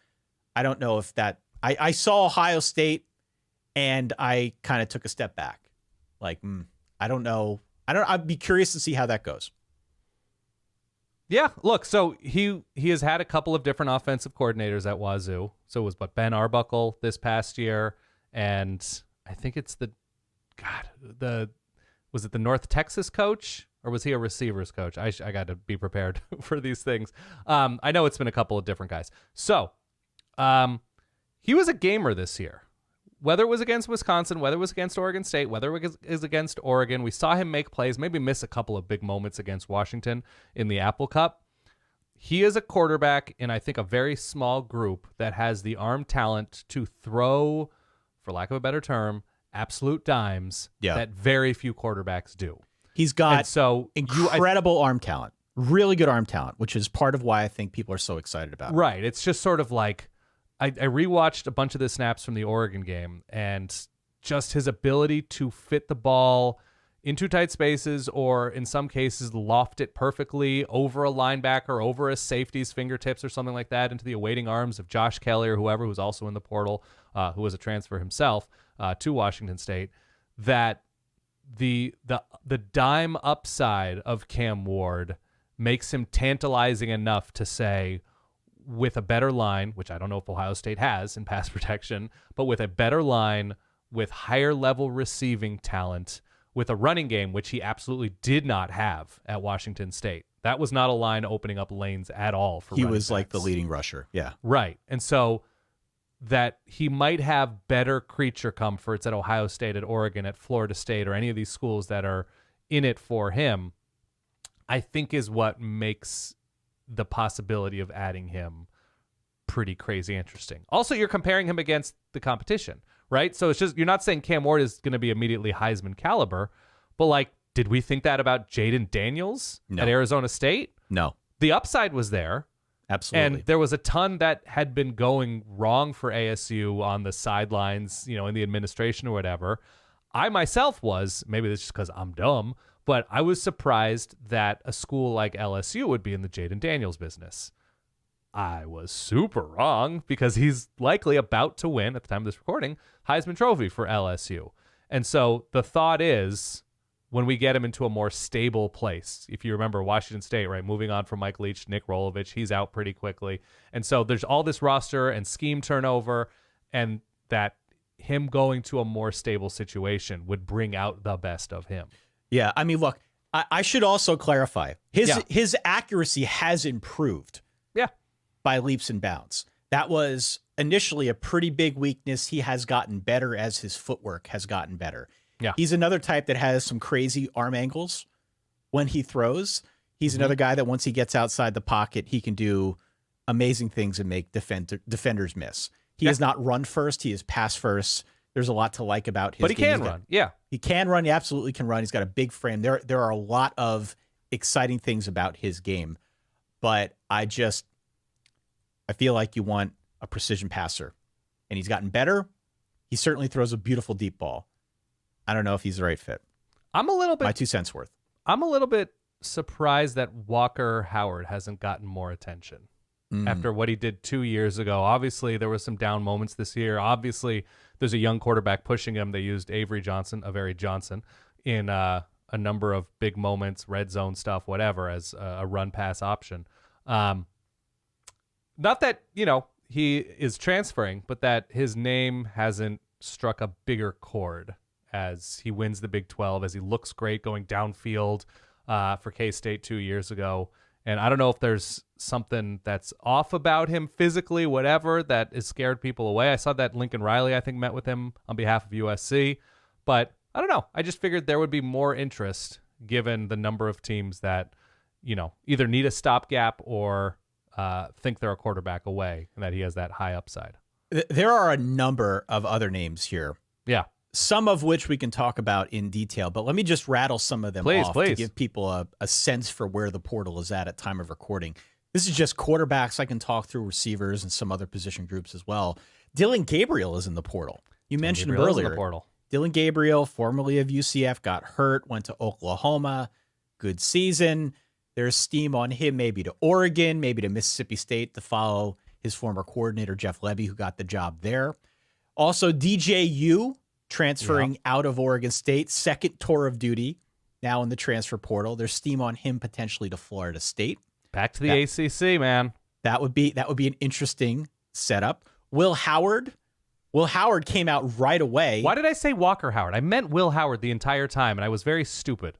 I don't know if that... I saw Ohio State, and I kind of took a step back. Like, I don't know. I'd be curious to see how that goes. Yeah, look, so he has had a couple of different offensive coordinators at Wazoo. So it was Ben Arbuckle this past year, and I think it's was it the North Texas coach, or was he a receivers coach? I got to be prepared for these things. I know it's been a couple of different guys. So he was a gamer this year. Whether it was against Wisconsin, whether it was against Oregon State, whether it was against Oregon, we saw him make plays, maybe miss a couple of big moments against Washington in the Apple Cup. He is a quarterback in, I think, a very small group that has the arm talent to throw, for lack of a better term, absolute dimes that very few quarterbacks do. He's got incredible arm talent, really good arm talent, which is part of why I think people are so excited about it. Right. It's just sort of like, I rewatched a bunch of the snaps from the Oregon game, and just his ability to fit the ball into tight spaces, or in some cases loft it perfectly over a linebacker, over a safety's fingertips or something like that, into the awaiting arms of Josh Kelly or whoever who's also in the portal, who was a transfer himself to Washington State, that the dime upside of Cam Ward makes him tantalizing enough to say, with a better line, which I don't know if Ohio State has in pass protection, but with a better line, with higher level receiving talent, with a running game, which he absolutely did not have at Washington State. That was not a line opening up lanes at all for running was backs. Like the leading rusher. Yeah. Right. And so that he might have better creature comforts at Ohio State, at Oregon, at Florida State, or any of these schools that are in it for him, I think is what makes the possibility of adding him pretty crazy interesting. Also, you're comparing him against the competition, right? So it's just, you're not saying Cam Ward is going to be immediately Heisman caliber, but like, did we think that about Jaden Daniels at Arizona State? No. The upside was there. Absolutely. And there was a ton that had been going wrong for ASU on the sidelines, in the administration or whatever. I myself was, maybe this is just because I'm dumb, but I was surprised that a school like LSU would be in the Jaden Daniels business. I was super wrong, because he's likely about to win, at the time of this recording, Heisman Trophy for LSU. And so the thought is, when we get him into a more stable place, if you remember Washington State, right, moving on from Mike Leach, Nick Rolovich, he's out pretty quickly. And so there's all this roster and scheme turnover, and that him going to a more stable situation would bring out the best of him. Yeah, I mean, look, I should also clarify. His accuracy has improved by leaps and bounds. That was initially a pretty big weakness. He has gotten better as his footwork has gotten better. Yeah. He's another type that has some crazy arm angles when he throws. He's another guy that once he gets outside the pocket, he can do amazing things and make defenders miss. He is not run first. He is pass first. There's a lot to like about his game. But he can run. Yeah. He can run. He absolutely can run. He's got a big frame. There are a lot of exciting things about his game. But I feel like you want a precision passer. And he's gotten better. He certainly throws a beautiful deep ball. I don't know if he's the right fit. I'm a little bit... My 2 cents worth. I'm a little bit surprised that Walker Howard hasn't gotten more attention after what he did 2 years ago. Obviously, there were some down moments this year. Obviously, there's a young quarterback pushing him. They used Avery Johnson in a number of big moments, red zone stuff, whatever, as a run-pass option. Not that, he is transferring, but that his name hasn't struck a bigger chord as he wins the Big 12, as he looks great going downfield for K-State 2 years ago. And I don't know if there's something that's off about him physically, whatever, that has scared people away. I saw that Lincoln Riley, I think, met with him on behalf of USC. But I don't know. I just figured there would be more interest given the number of teams that, either need a stopgap or think they're a quarterback away and that he has that high upside. There are a number of other names here. Yeah. Some of which we can talk about in detail, but let me just rattle some of them off to give people a sense for where the portal is at time of recording. This is just quarterbacks. I can talk through receivers and some other position groups as well. Dillon Gabriel is in the portal. You mentioned him earlier. In the portal. Dillon Gabriel, formerly of UCF, got hurt, went to Oklahoma. Good season. There's steam on him, maybe to Oregon, maybe to Mississippi State to follow his former coordinator, Jeff Levy, who got the job there. Also, DJU transferring out of Oregon State, second tour of duty, now in the transfer portal. There's steam on him potentially to Florida State. Back to the ACC, man. That would be an interesting setup. Will Howard came out right away. Why did I say Walker Howard? I meant Will Howard the entire time, and I was very stupid.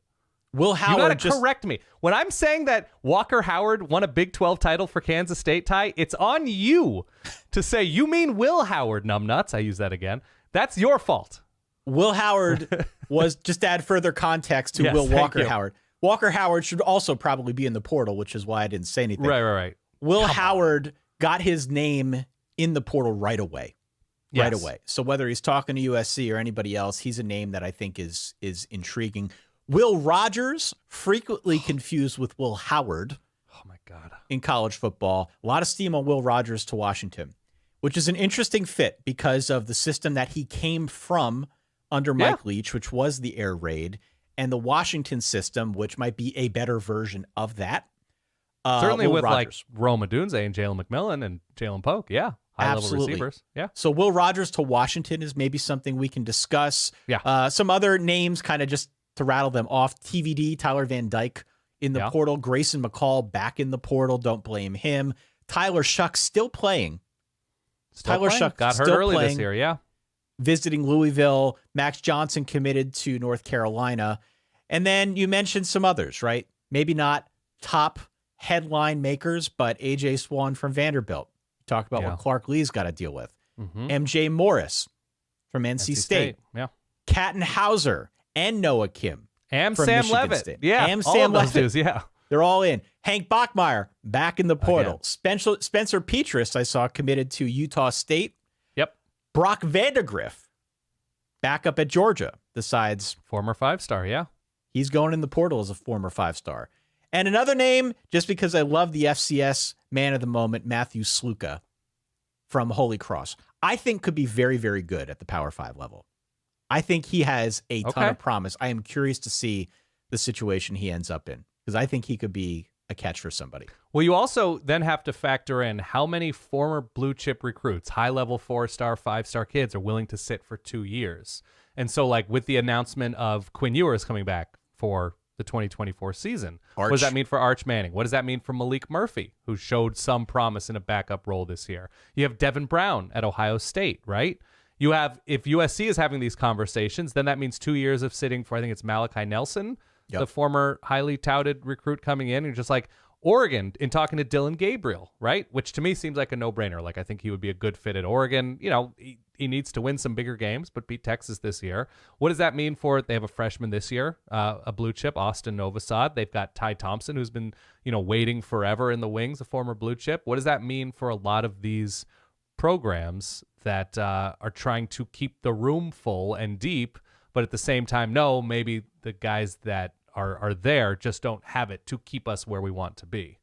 Will Howard, you gotta correct me. When I'm saying that Walker Howard won a Big 12 title for Kansas State, Ty, it's on you to say you mean Will Howard, numbnuts. I use that again. That's your fault. Will Howard was, just to add further context to Will Walker Howard. Walker Howard should also probably be in the portal, which is why I didn't say anything. Right. Will Howard got his name in the portal right away. Right away. So whether he's talking to USC or anybody else, he's a name that I think is intriguing. Will Rogers, frequently confused with Will Howard. Oh, my God. In college football. A lot of steam on Will Rogers to Washington, which is an interesting fit because of the system that he came from under Mike Leach, which was the air raid, and the Washington system, which might be a better version of that. Certainly Will with Rogers. like Rome Odunze and Jalen McMillan and Jalen Polk. Yeah. High-level receivers. Yeah. So Will Rogers to Washington is maybe something we can discuss. Yeah. Some other names kind of just to rattle them off. TVD, Tyler Van Dyke in the portal. Grayson McCall back in the portal. Don't blame him. Tyler Shuck still playing. Shuck got hurt early this year. Yeah. Visiting Louisville. Max Johnson committed to North Carolina. And then you mentioned some others, right? Maybe not top headline makers, but AJ Swan from Vanderbilt. Talk about what Clark Lee's got to deal with. MJ Morris from NC State. Yeah. Catton Hauser and Noah Kim. And from Sam Michigan Levitt. State. Yeah. And all Sam of those Levitt. dudes, yeah. They're all in. Hank Bachmeier back in the portal. Spencer Petras, I saw, committed to Utah State. Yep. Brock Vandagriff back up at Georgia. Besides, former 5-star, yeah. He's going in the portal as a former 5-star. And another name, just because I love the FCS man of the moment, Matthew Sluka from Holy Cross, I think could be very, very good at the Power 5 level. I think he has a ton of promise. I am curious to see the situation he ends up in because I think he could be a catch for somebody. Well, you also then have to factor in how many former blue chip recruits, high-level 4-star, 5-star kids are willing to sit for 2 years. And so, like, with the announcement of Quinn Ewers coming back for the 2024 season, what does that mean for Arch Manning? What does that mean for Malik Murphy, who showed some promise in a backup role this year? You have Devin Brown at Ohio State, right? You have, if USC is having these conversations, then that means 2 years of sitting for, I think it's Malachi Nelson, the former highly touted recruit coming in. And just like Oregon in talking to Dillon Gabriel, right? Which to me seems like a no-brainer. Like, I think he would be a good fit at Oregon. You know, he needs to win some bigger games, but beat Texas this year. What does that mean for, they have a freshman this year, a blue chip, Austin Novosad. They've got Ty Thompson, who's been, waiting forever in the wings, a former blue chip. What does that mean for a lot of these programs that are trying to keep the room full and deep, but at the same time, no, maybe the guys that are there just don't have it to keep us where we want to be.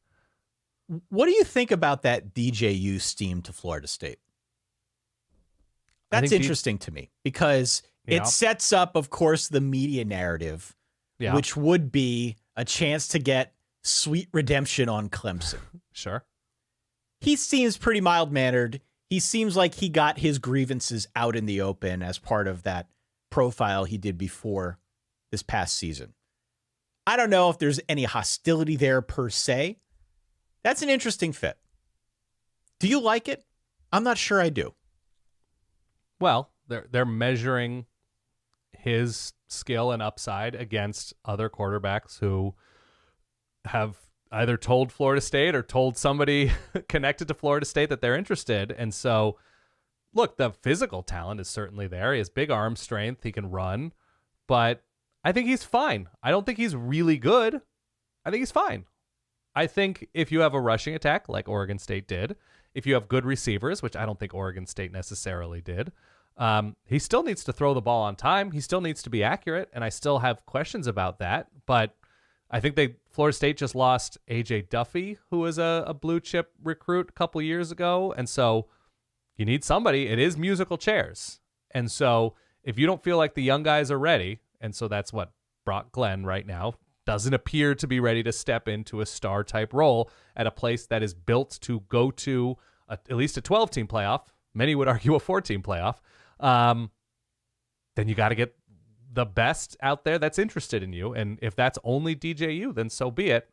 What do you think about that DJU steam to Florida State? That's interesting to me because it sets up, of course, the media narrative, which would be a chance to get sweet redemption on Clemson. Sure. He seems pretty mild-mannered. He seems like he got his grievances out in the open as part of that profile he did before this past season. I don't know if there's any hostility there per se. That's an interesting fit. Do you like it? I'm not sure I do. Well, they're measuring his skill and upside against other quarterbacks who have either told Florida State or told somebody connected to Florida State that they're interested. And so, look, the physical talent is certainly there. He has big arm strength. He can run. But I think he's fine. I don't think he's really good. I think he's fine. I think if you have a rushing attack like Oregon State did, if you have good receivers, which I don't think Oregon State necessarily did, he still needs to throw the ball on time. He still needs to be accurate, and I still have questions about that. But I think Florida State just lost A.J. Duffy, who was a blue chip recruit a couple years ago, and so you need somebody. It is musical chairs, and so if you don't feel like the young guys are ready, and so that's what Brock Glenn right now doesn't appear to be ready to step into a star-type role at a place that is built to go to at least a 12-team playoff. Many would argue a 4-team playoff. Then you got to get the best out there that's interested in you. And if that's only DJU, then so be it.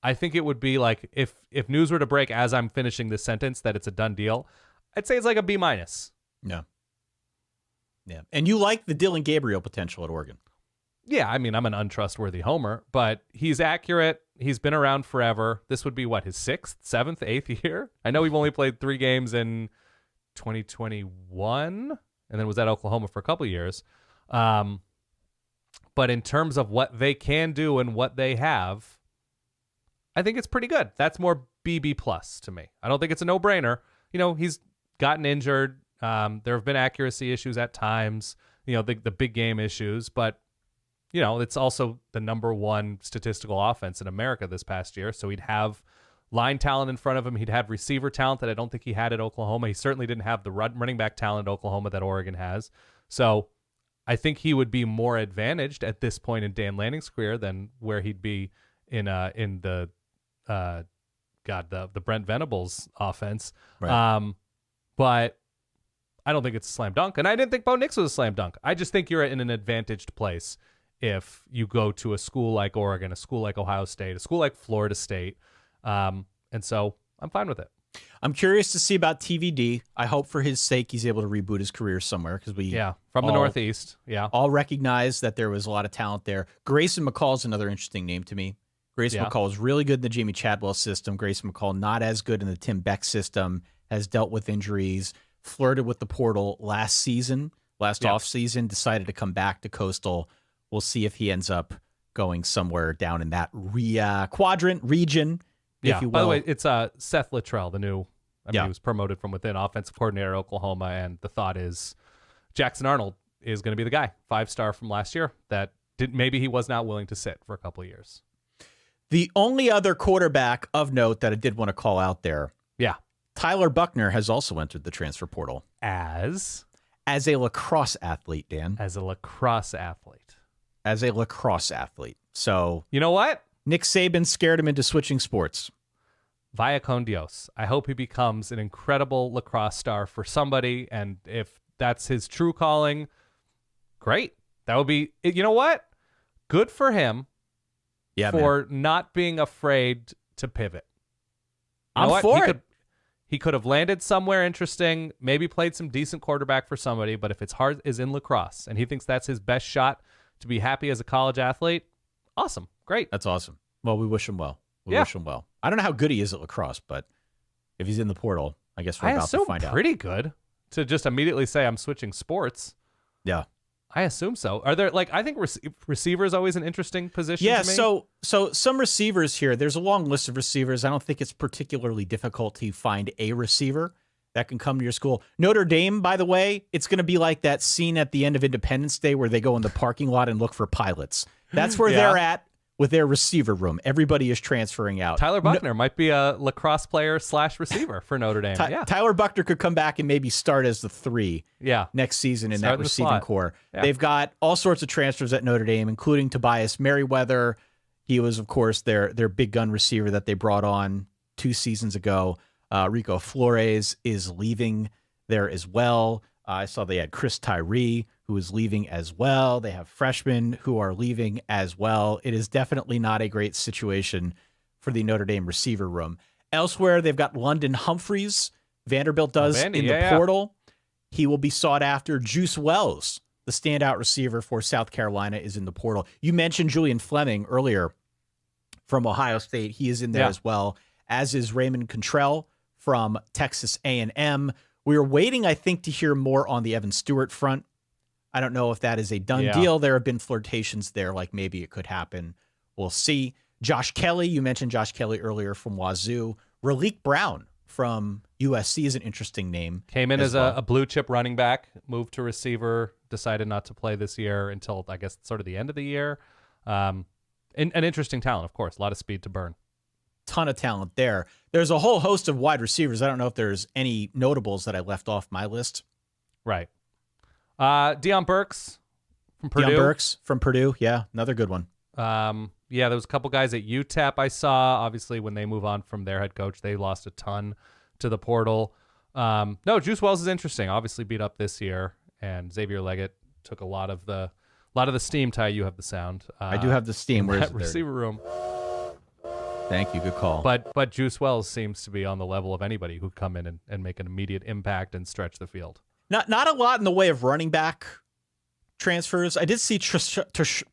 I think it would be like if news were to break as I'm finishing this sentence that it's a done deal, I'd say it's like a B-. No. Yeah. And you like the Dillon Gabriel potential at Oregon. Yeah, I mean, I'm an untrustworthy homer, but he's accurate. He's been around forever. This would be, what, his 6th, 7th, 8th year? I know we've only played 3 games in 2021, and then was at Oklahoma for a couple of years. But in terms of what they can do and what they have, I think it's pretty good. That's more BB plus to me. I don't think it's a no-brainer. You know, he's gotten injured. There have been accuracy issues at times, you know, the big game issues, but you know, it's also the number 1 statistical offense in America this past year. So he'd have line talent in front of him. He'd have receiver talent that I don't think he had at Oklahoma. He certainly didn't have the running back talent at Oklahoma that Oregon has. So I think he would be more advantaged at this point in Dan Lanning's career than where he'd be in the Brent Venables offense. Right. But I don't think it's a slam dunk. And I didn't think Bo Nix was a slam dunk. I just think you're in an advantaged place if you go to a school like Oregon, a school like Ohio State, a school like Florida State. And so I'm fine with it. I'm curious to see about TVD. I hope for his sake he's able to reboot his career somewhere because from the Northeast. Yeah. All recognize that there was a lot of talent there. Grayson McCall is another interesting name to me. Grayson McCall is really good in the Jamie Chadwell system. Grayson McCall not as good in the Tim Beck system, has dealt with injuries, flirted with the portal last offseason, decided to come back to Coastal. We'll see if he ends up going somewhere down in that region, if you will. By the way, it's Seth Littrell, the new, he was promoted from within, offensive coordinator at Oklahoma, and the thought is Jackson Arnold is going to be the guy, 5-star from last year, that maybe he was not willing to sit for a couple of years. The only other quarterback of note that I did want to call out there, Tyler Buckner has also entered the transfer portal. As a lacrosse athlete, Dan. As a lacrosse athlete. So, you know what? Nick Saban scared him into switching sports. Vaya con Dios. I hope he becomes an incredible lacrosse star for somebody, and if that's his true calling, great. That would be, you know what? Good for him for not being afraid to pivot. I'm for it. He could have landed somewhere interesting, maybe played some decent quarterback for somebody, but if his heart is in lacrosse and he thinks that's his best shot to be happy as a college athlete, awesome. Great. That's awesome. Well, we wish him well. Wish him well. I don't know how good he is at lacrosse, but if he's in the portal, I guess we're about to find out. Pretty good to just immediately say I'm switching sports. Yeah. I assume so. Are there, I think receiver is always an interesting position to me. So some receivers here, there's a long list of receivers. I don't think it's particularly difficult to find a receiver that can come to your school. Notre Dame, by the way, it's going to be like that scene at the end of Independence Day where they go in the parking lot and look for pilots. That's where they're at with their receiver room. Everybody is transferring out. Tyler Buckner might be a lacrosse player / receiver for Notre Dame. Tyler Buckner could come back and maybe start as the 3 next season in that receiving core. Yeah. They've got all sorts of transfers at Notre Dame, including Tobias Merriweather. He was, of course, their big gun receiver that they brought on 2 seasons ago. Rico Flores is leaving there as well. I saw they had Chris Tyree, who is leaving as well. They have freshmen who are leaving as well. It is definitely not a great situation for the Notre Dame receiver room. Elsewhere, they've got London Humphreys. Vanderbilt does in the portal. He will be sought after. Juice Wells, the standout receiver for South Carolina, is in the portal. You mentioned Julian Fleming earlier from Ohio State. He is in there as well, as is Raymond Contrell from Texas A&M. We are waiting, I think, to hear more on the Evan Stewart front. I don't know if that is a done deal. There have been flirtations there, like maybe it could happen. We'll see. Josh Kelly, you mentioned Josh Kelly earlier from Wazoo. Raleek Brown from USC is an interesting name. Came in as a blue chip running back, moved to receiver, decided not to play this year until, I guess, sort of the end of the year. An interesting talent, of course. A lot of speed to burn. Ton of talent there. There's a whole host of wide receivers. I don't know if there's any notables that I left off my list. Right. Deion Burks from Purdue. Deion Burks from Purdue. Yeah, another good one. Yeah, there was a couple guys at UTEP I saw. Obviously, when they move on from their head coach, they lost a ton to the portal. No, Juice Wells is interesting. Obviously beat up this year, and Xavier Leggett took a lot of the steam. Ty, you have the sound. I do have the steam. Where's that receiver room? Thank you. Good call. But Juice Wells seems to be on the level of anybody who come in and make an immediate impact and stretch the field. Not a lot in the way of running back transfers. I did see Treshaun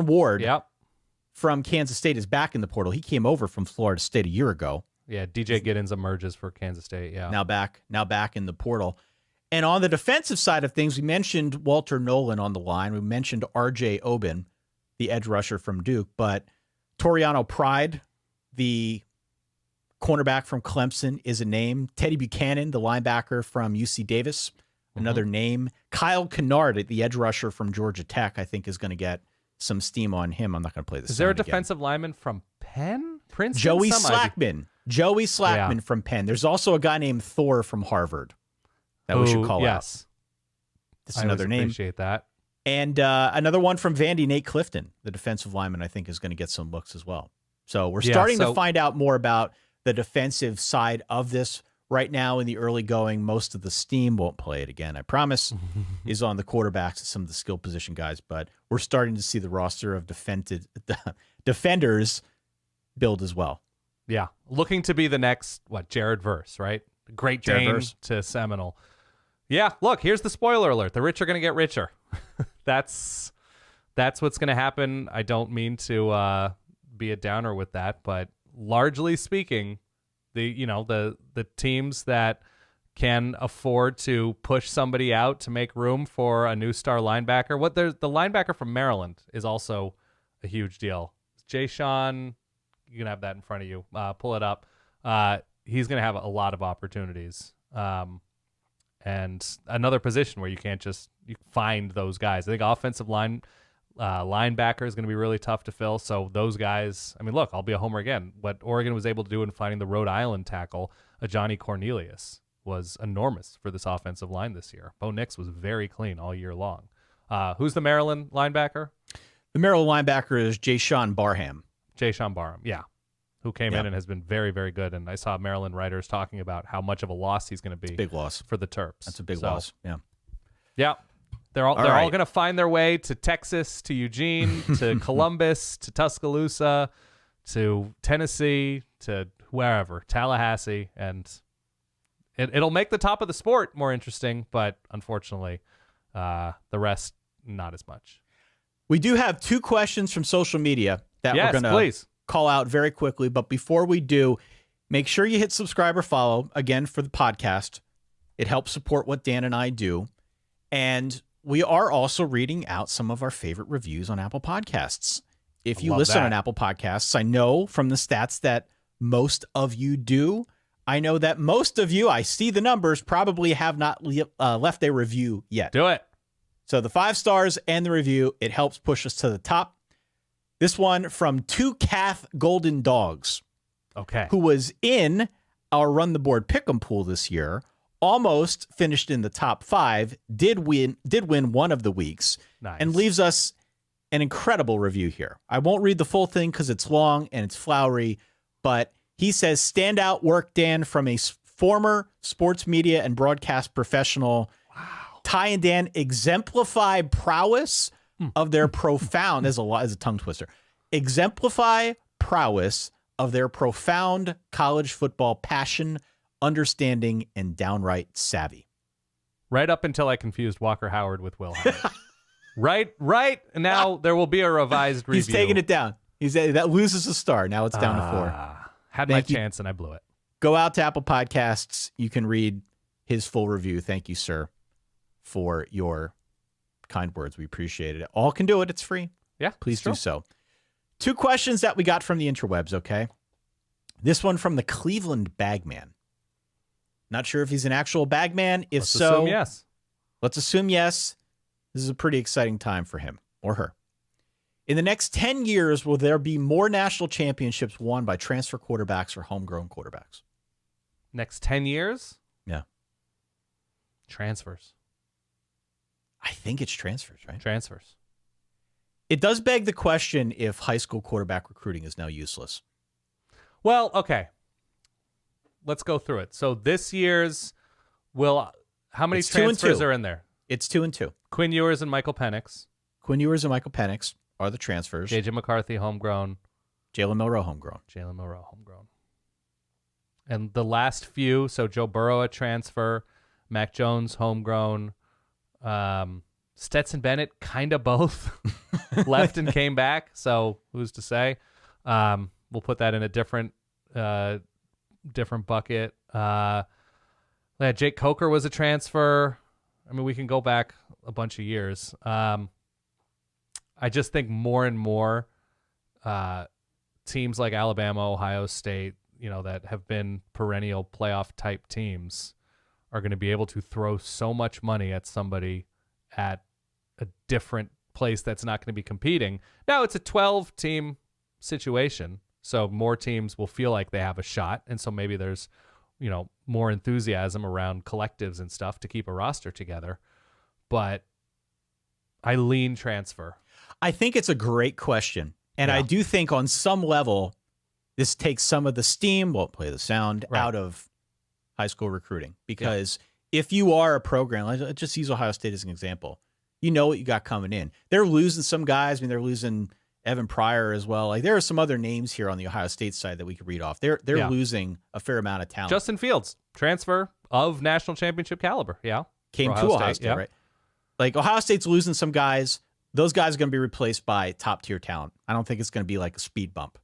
Ward from Kansas State is back in the portal. He came over from Florida State a year ago. Yeah, DJ Giddens emerges for Kansas State. Yeah, now back in the portal. And on the defensive side of things, we mentioned Walter Nolen on the line. We mentioned R.J. Obin, the edge rusher from Duke, but Toriano Pride, the cornerback from Clemson, is a name. Teddy Buchanan, the linebacker from UC Davis, another name. Kyle Kennard, the edge rusher from Georgia Tech, I think is going to get some steam on him. I'm not going to play this. Is there a defensive lineman from Penn? Princeton? Joey Slackman from Penn. There's also a guy named Thor from Harvard that we should call out. This is another name. Appreciate that. And another one from Vandy, Nate Clifton, the defensive lineman, I think is going to get some looks as well. So we're starting to find out more about the defensive side of this. Right now in the early going, most of the steam, won't play it again, I promise, is on the quarterbacks and some of the skill position guys. But we're starting to see the roster of defenders build as well. Yeah. Looking to be the next, Jared Verse, right? Great Dane to Seminole. Yeah, look, here's the spoiler alert. The rich are going to get richer. That's what's going to happen. I don't mean to be a downer with that, but largely speaking, the teams that can afford to push somebody out to make room for a new star linebacker. The linebacker from Maryland is also a huge deal. Jay Sean, you can have that in front of you. Pull it up. He's going to have a lot of opportunities. And another position where you can't just find those guys. I think offensive linebacker is going to be really tough to fill. So those guys, I mean, look, I'll be a homer again. What Oregon was able to do in finding the Rhode Island tackle, Johnny Cornelius, was enormous for this offensive line this year. Bo Nix was very clean all year long. Who's the Maryland linebacker? The Maryland linebacker is Jayshawn Barham. Yeah. Who came in and has been very, very good. And I saw Maryland writers talking about how much of a loss he's going to be. Big loss for the Terps. That's a big loss. Yeah. Yeah. They're all going to find their way to Texas, to Eugene, to Columbus, to Tuscaloosa, to Tennessee, to wherever, Tallahassee, and it'll make the top of the sport more interesting, but unfortunately, the rest not as much. We do have 2 questions from social media that we're going to call out very quickly, but before we do, make sure you hit subscribe or follow, again, for the podcast. It helps support what Dan and I do, and we are also reading out some of our favorite reviews on Apple Podcasts. If you listen on Apple Podcasts, I know from the stats that most of you do. I know that most of you, I see the numbers, probably have not left a review yet. Do it. So the 5 stars and the review, it helps push us to the top. This one from 2 Cath Golden Dogs. Okay. Who was in our Run the Board Pick'em pool this year. Almost finished in the top 5, did win one of the weeks, and leaves us an incredible review here. I won't read the full thing because it's long and it's flowery, but he says, standout work, Dan, from a former sports media and broadcast professional. Wow. Ty and Dan exemplify prowess of their profound, as a tongue twister, exemplify prowess of their profound college football passion, understanding, and downright savvy. Right up until I confused Walker Howard with Will Howard. right. Now there will be a revised review. He's taking it down. That loses a star. Now it's down to 4. Had my chance and I blew it. Go out to Apple Podcasts. You can read his full review. Thank you, sir, for your kind words. We appreciate it. All can do it. It's free. Yeah, please do so. 2 questions that we got from the interwebs, okay? This one from the Cleveland Bagman. Not sure if he's an actual bagman. If Let's so, assume yes. Let's assume yes. This is a pretty exciting time for him or her. In the next 10 years, will there be more national championships won by transfer quarterbacks or homegrown quarterbacks? Next 10 years? Yeah. Transfers. I think it's transfers, right? Transfers. It does beg the question if high school quarterback recruiting is now useless. Well, okay. Let's go through it. So this year's how many transfers are in there? It's 2 and 2. Quinn Ewers and Michael Penix. Quinn Ewers and Michael Penix are the transfers. JJ McCarthy, homegrown. Jalen Milroe, homegrown. Jalen Milroe, homegrown. And the last few, so Joe Burrow, a transfer. Mac Jones, homegrown. Stetson Bennett, kind of both. Left and came back, so who's to say? We'll put that in a different bucket. Jake Coker was a transfer. I mean, we can go back a bunch of years. I just think more and more teams like Alabama, Ohio State, that have been perennial playoff type teams are going to be able to throw so much money at somebody at a different place that's not going to be competing. Now it's a 12-team situation, so more teams will feel like they have a shot, and so maybe there's more enthusiasm around collectives and stuff to keep a roster together. But I lean transfer. I think it's a great question. And I do think on some level, this takes some of the steam, won't play the sound, out of high school recruiting. Because if you are a program, let's just use Ohio State as an example, you know what you got coming in. They're losing some guys. I mean, they're losing Evan Pryor as well. Like, there are some other names here on the Ohio State side that we could read off. They're losing a fair amount of talent. Justin Fields, transfer of national championship caliber. Yeah. Came to Ohio State, right? Like, Ohio State's losing some guys. Those guys are going to be replaced by top-tier talent. I don't think it's going to be like a speed bump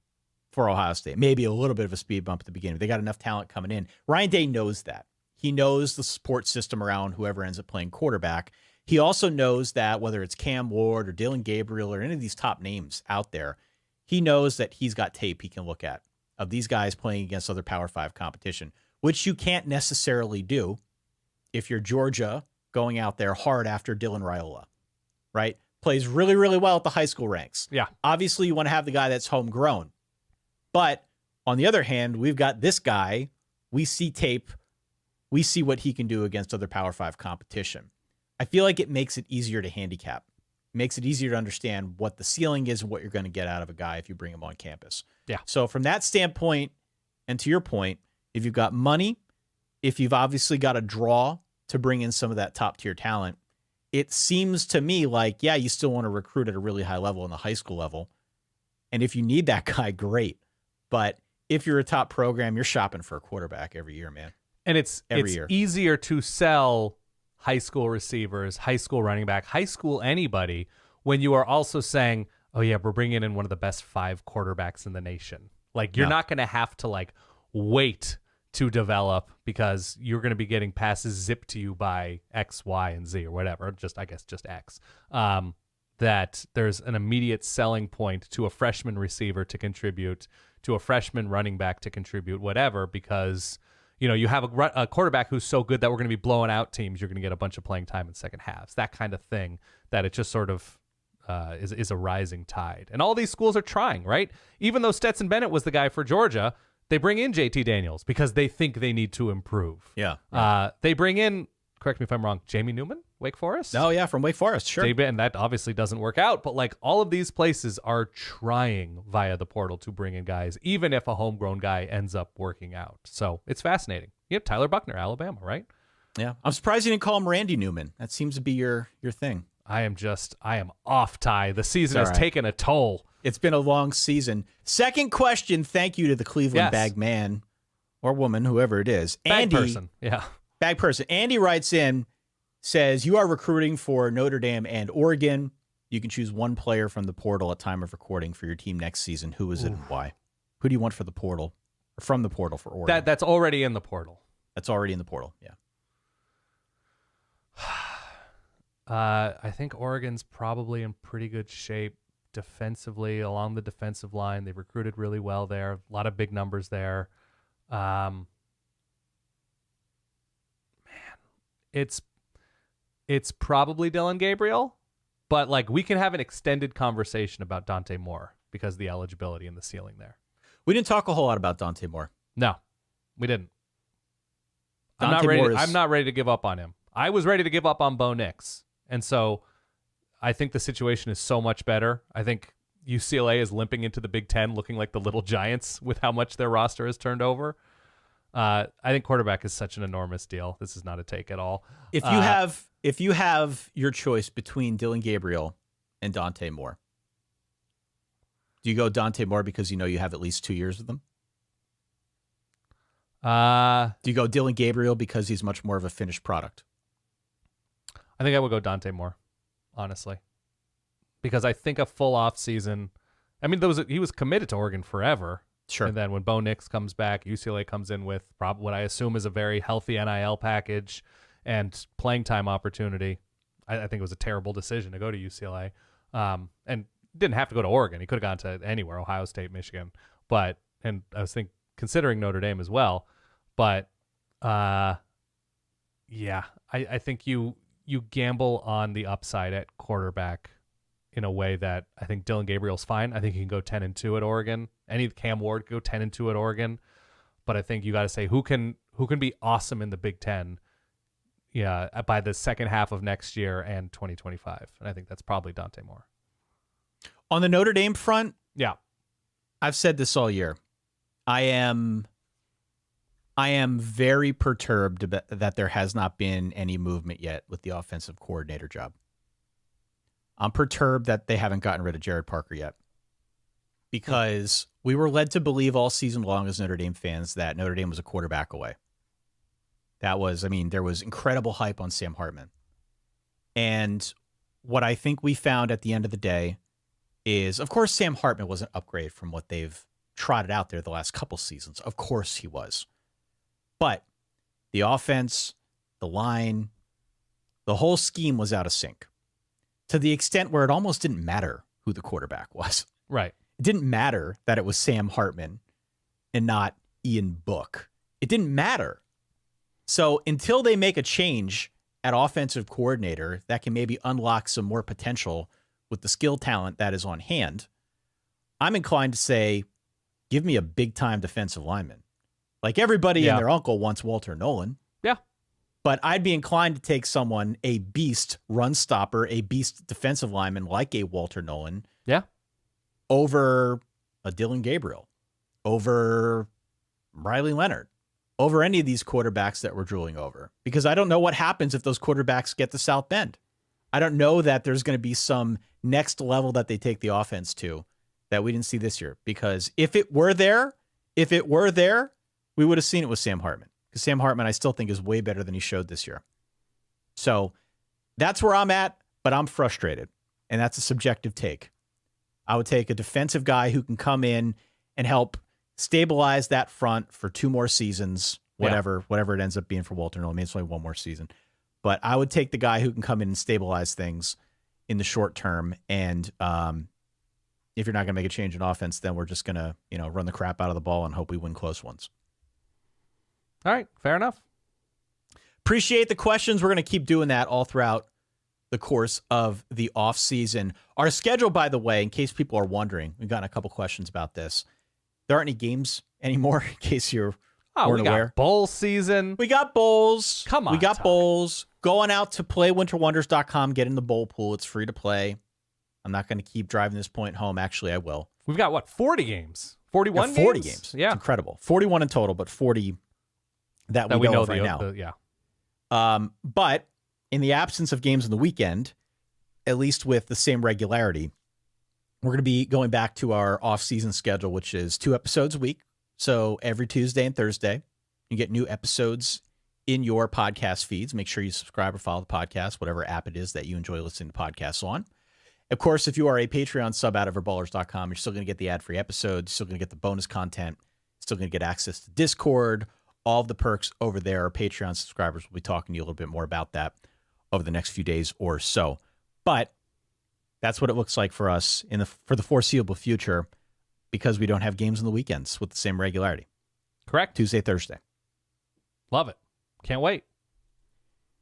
for Ohio State. Maybe a little bit of a speed bump at the beginning. They got enough talent coming in. Ryan Day knows that. He knows the support system around whoever ends up playing quarterback. He also knows that whether it's Cam Ward or Dillon Gabriel or any of these top names out there, he knows that he's got tape he can look at of these guys playing against other Power 5 competition, which you can't necessarily do if you're Georgia going out there hard after Dylan Raiola, right? Plays really, really well at the high school ranks. Yeah. Obviously, you want to have the guy that's homegrown. But on the other hand, we've got this guy. We see tape. We see what he can do against other Power 5 competition. I feel like it makes it easier to handicap. It makes it easier to understand what the ceiling is and what you're going to get out of a guy if you bring him on campus. Yeah. So from that standpoint, and to your point, if you've got money, if you've obviously got a draw to bring in some of that top-tier talent, it seems to me like, you still want to recruit at a really high level in the high school level. And if you need that guy, great. But if you're a top program, you're shopping for a quarterback every year, man. And it's easier to sell high school receivers, high school running back, high school anybody, when you are also saying, oh yeah, we're bringing in one of the best 5 quarterbacks in the nation. Like, you're not going to have to wait to develop because you're going to be getting passes zipped to you by X, Y, and Z or whatever. Just X. That there's an immediate selling point to a freshman receiver to contribute, to a freshman running back to contribute, whatever, because you have a quarterback who's so good that we're going to be blowing out teams. You're going to get a bunch of playing time in second halves, that kind of thing, that it just sort of is a rising tide. And all these schools are trying, right? Even though Stetson Bennett was the guy for Georgia, they bring in JT Daniels because they think they need to improve. Yeah. They bring in, correct me if I'm wrong, Jamie Newman, Wake Forest? Oh, yeah, from Wake Forest, sure. And that obviously doesn't work out, but all of these places are trying via the portal to bring in guys, even if a homegrown guy ends up working out. So it's fascinating. You have Tyler Buckner, Alabama, right? Yeah. I'm surprised you didn't call him Randy Newman. That seems to be your thing. I am off, Ty. The season has taken a toll. It's been a long season. Second question, thank you to the Cleveland bag man or woman, whoever it is. Andy, bag person. Andy writes in, says, you are recruiting for Notre Dame and Oregon. You can choose one player from the portal at time of recording for your team next season. Who is it and why? Who do you want for the portal? Or from the portal for Oregon? That's already in the portal. That's already in the portal, yeah. I think Oregon's probably in pretty good shape defensively along the defensive line. They've recruited really well there. A lot of big numbers there. Man, it's probably Dillon Gabriel, but like we can have an extended conversation about Dante Moore because of the eligibility and the ceiling there. We didn't talk a whole lot about Dante Moore. No, we didn't. I'm not ready to give up on him. I was ready to give up on Bo Nix. And so I think the situation is so much better. I think UCLA is limping into the Big Ten looking like the little giants with how much their roster has turned over. I think quarterback is such an enormous deal. This is not a take at all. If you have your choice between Dillon Gabriel and Dante Moore, do you go Dante Moore because you know you have at least 2 years with them? Do you go Dillon Gabriel because he's much more of a finished product? I think I would go Dante Moore, honestly, because I think a full off season. I mean, he was committed to Oregon forever. Sure. And then when Bo Nix comes back, UCLA comes in with what I assume is a very healthy NIL package and playing time opportunity. I think it was a terrible decision to go to UCLA, and didn't have to go to Oregon. He could have gone to anywhere, Ohio State, Michigan, and I was considering Notre Dame as well. But yeah, I think you gamble on the upside at quarterback in a way that I think Dillon Gabriel's fine. I think he can go 10-2 at Oregon. Cam Ward could go 10-2 at Oregon. But I think you got to say who can be awesome in the Big Ten. Yeah, by the second half of next year and 2025, and I think that's probably Dante Moore. On the Notre Dame front, yeah, I've said this all year. I am very perturbed that there has not been any movement yet with the offensive coordinator job. I'm perturbed that they haven't gotten rid of Jared Parker yet, because we were led to believe all season long as Notre Dame fans that Notre Dame was a quarterback away. There was incredible hype on Sam Hartman. And what I think we found at the end of the day is, of course, Sam Hartman was an upgrade from what they've trotted out there the last couple seasons. Of course he was. But the offense, the line, the whole scheme was out of sync to the extent where it almost didn't matter who the quarterback was. Right. It didn't matter that it was Sam Hartman and not Ian Book. It didn't matter. So until they make a change at offensive coordinator that can maybe unlock some more potential with the skill talent that is on hand, I'm inclined to say, give me a big-time defensive lineman. Like everybody and their uncle wants Walter Nolen. Yeah. But I'd be inclined to take someone, a beast run stopper, a beast defensive lineman like a Walter Nolen. Yeah. Over a Dillon Gabriel, over Riley Leonard, over any of these quarterbacks that we're drooling over. Because I don't know what happens if those quarterbacks get to South Bend. I don't know that there's going to be some next level that they take the offense to that we didn't see this year. Because if it were there, we would have seen it with Sam Hartman. Because Sam Hartman, I still think, is way better than he showed this year. So that's where I'm at, but I'm frustrated. And that's a subjective take. I would take a defensive guy who can come in and help stabilize that front for 2 more seasons, whatever it ends up being for Walter Nolen. I mean, it's only 1 more season. But I would take the guy who can come in and stabilize things in the short term. And if you're not going to make a change in offense, then we're just going to, run the crap out of the ball and hope we win close ones. All right, fair enough. Appreciate the questions. We're going to keep doing that all throughout the course of the off season. Our schedule, by the way, in case people are wondering, we've gotten a couple questions about this. There aren't any games anymore, in case you're weren't aware. Got bowl season. We got bowls. Come on, we got Ty. bowls. Going out to playwinterwonders.com, get in the bowl pool. It's free to play. I'm not going to keep driving this point home. Actually, I will. We've got 40 games? 41 games? 40 games. Yeah. It's incredible. 41 in total, but 40 that we know of right now. But in the absence of games on the weekend, at least with the same regularity, we're going to be going back to our off-season schedule, which is 2 episodes a week. So every Tuesday and Thursday, you get new episodes in your podcast feeds. Make sure you subscribe or follow the podcast, whatever app it is that you enjoy listening to podcasts on. Of course, if you are a Patreon sub out of verballers.com, you're still going to get the ad-free episodes, still going to get the bonus content, still going to get access to Discord, all of the perks over there. Our Patreon subscribers will be talking to you a little bit more about that over the next few days or so. But That's what it looks like for us for the foreseeable future, because we don't have games on the weekends with the same regularity. Correct. Tuesday, Thursday. Love it. Can't wait.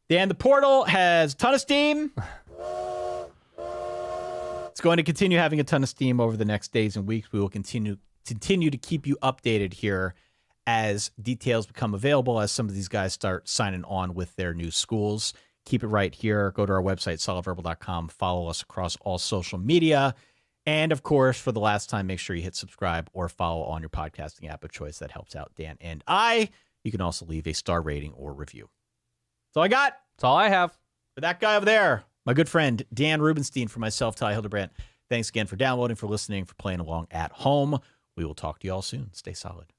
Dan, the portal has a ton of steam. It's going to continue having a ton of steam over the next days and weeks. We will continue to keep you updated here as details become available, as some of these guys start signing on with their new schools. Keep it right here. Go to our website, solidverbal.com. Follow us across all social media. And, of course, for the last time, make sure you hit subscribe or follow on your podcasting app of choice. That helps out Dan and I. You can also leave a star rating or review. That's all I got. That's all I have. For that guy over there, my good friend Dan Rubenstein, for myself, Ty Hildebrandt. Thanks again for downloading, for listening, for playing along at home. We will talk to you all soon. Stay solid.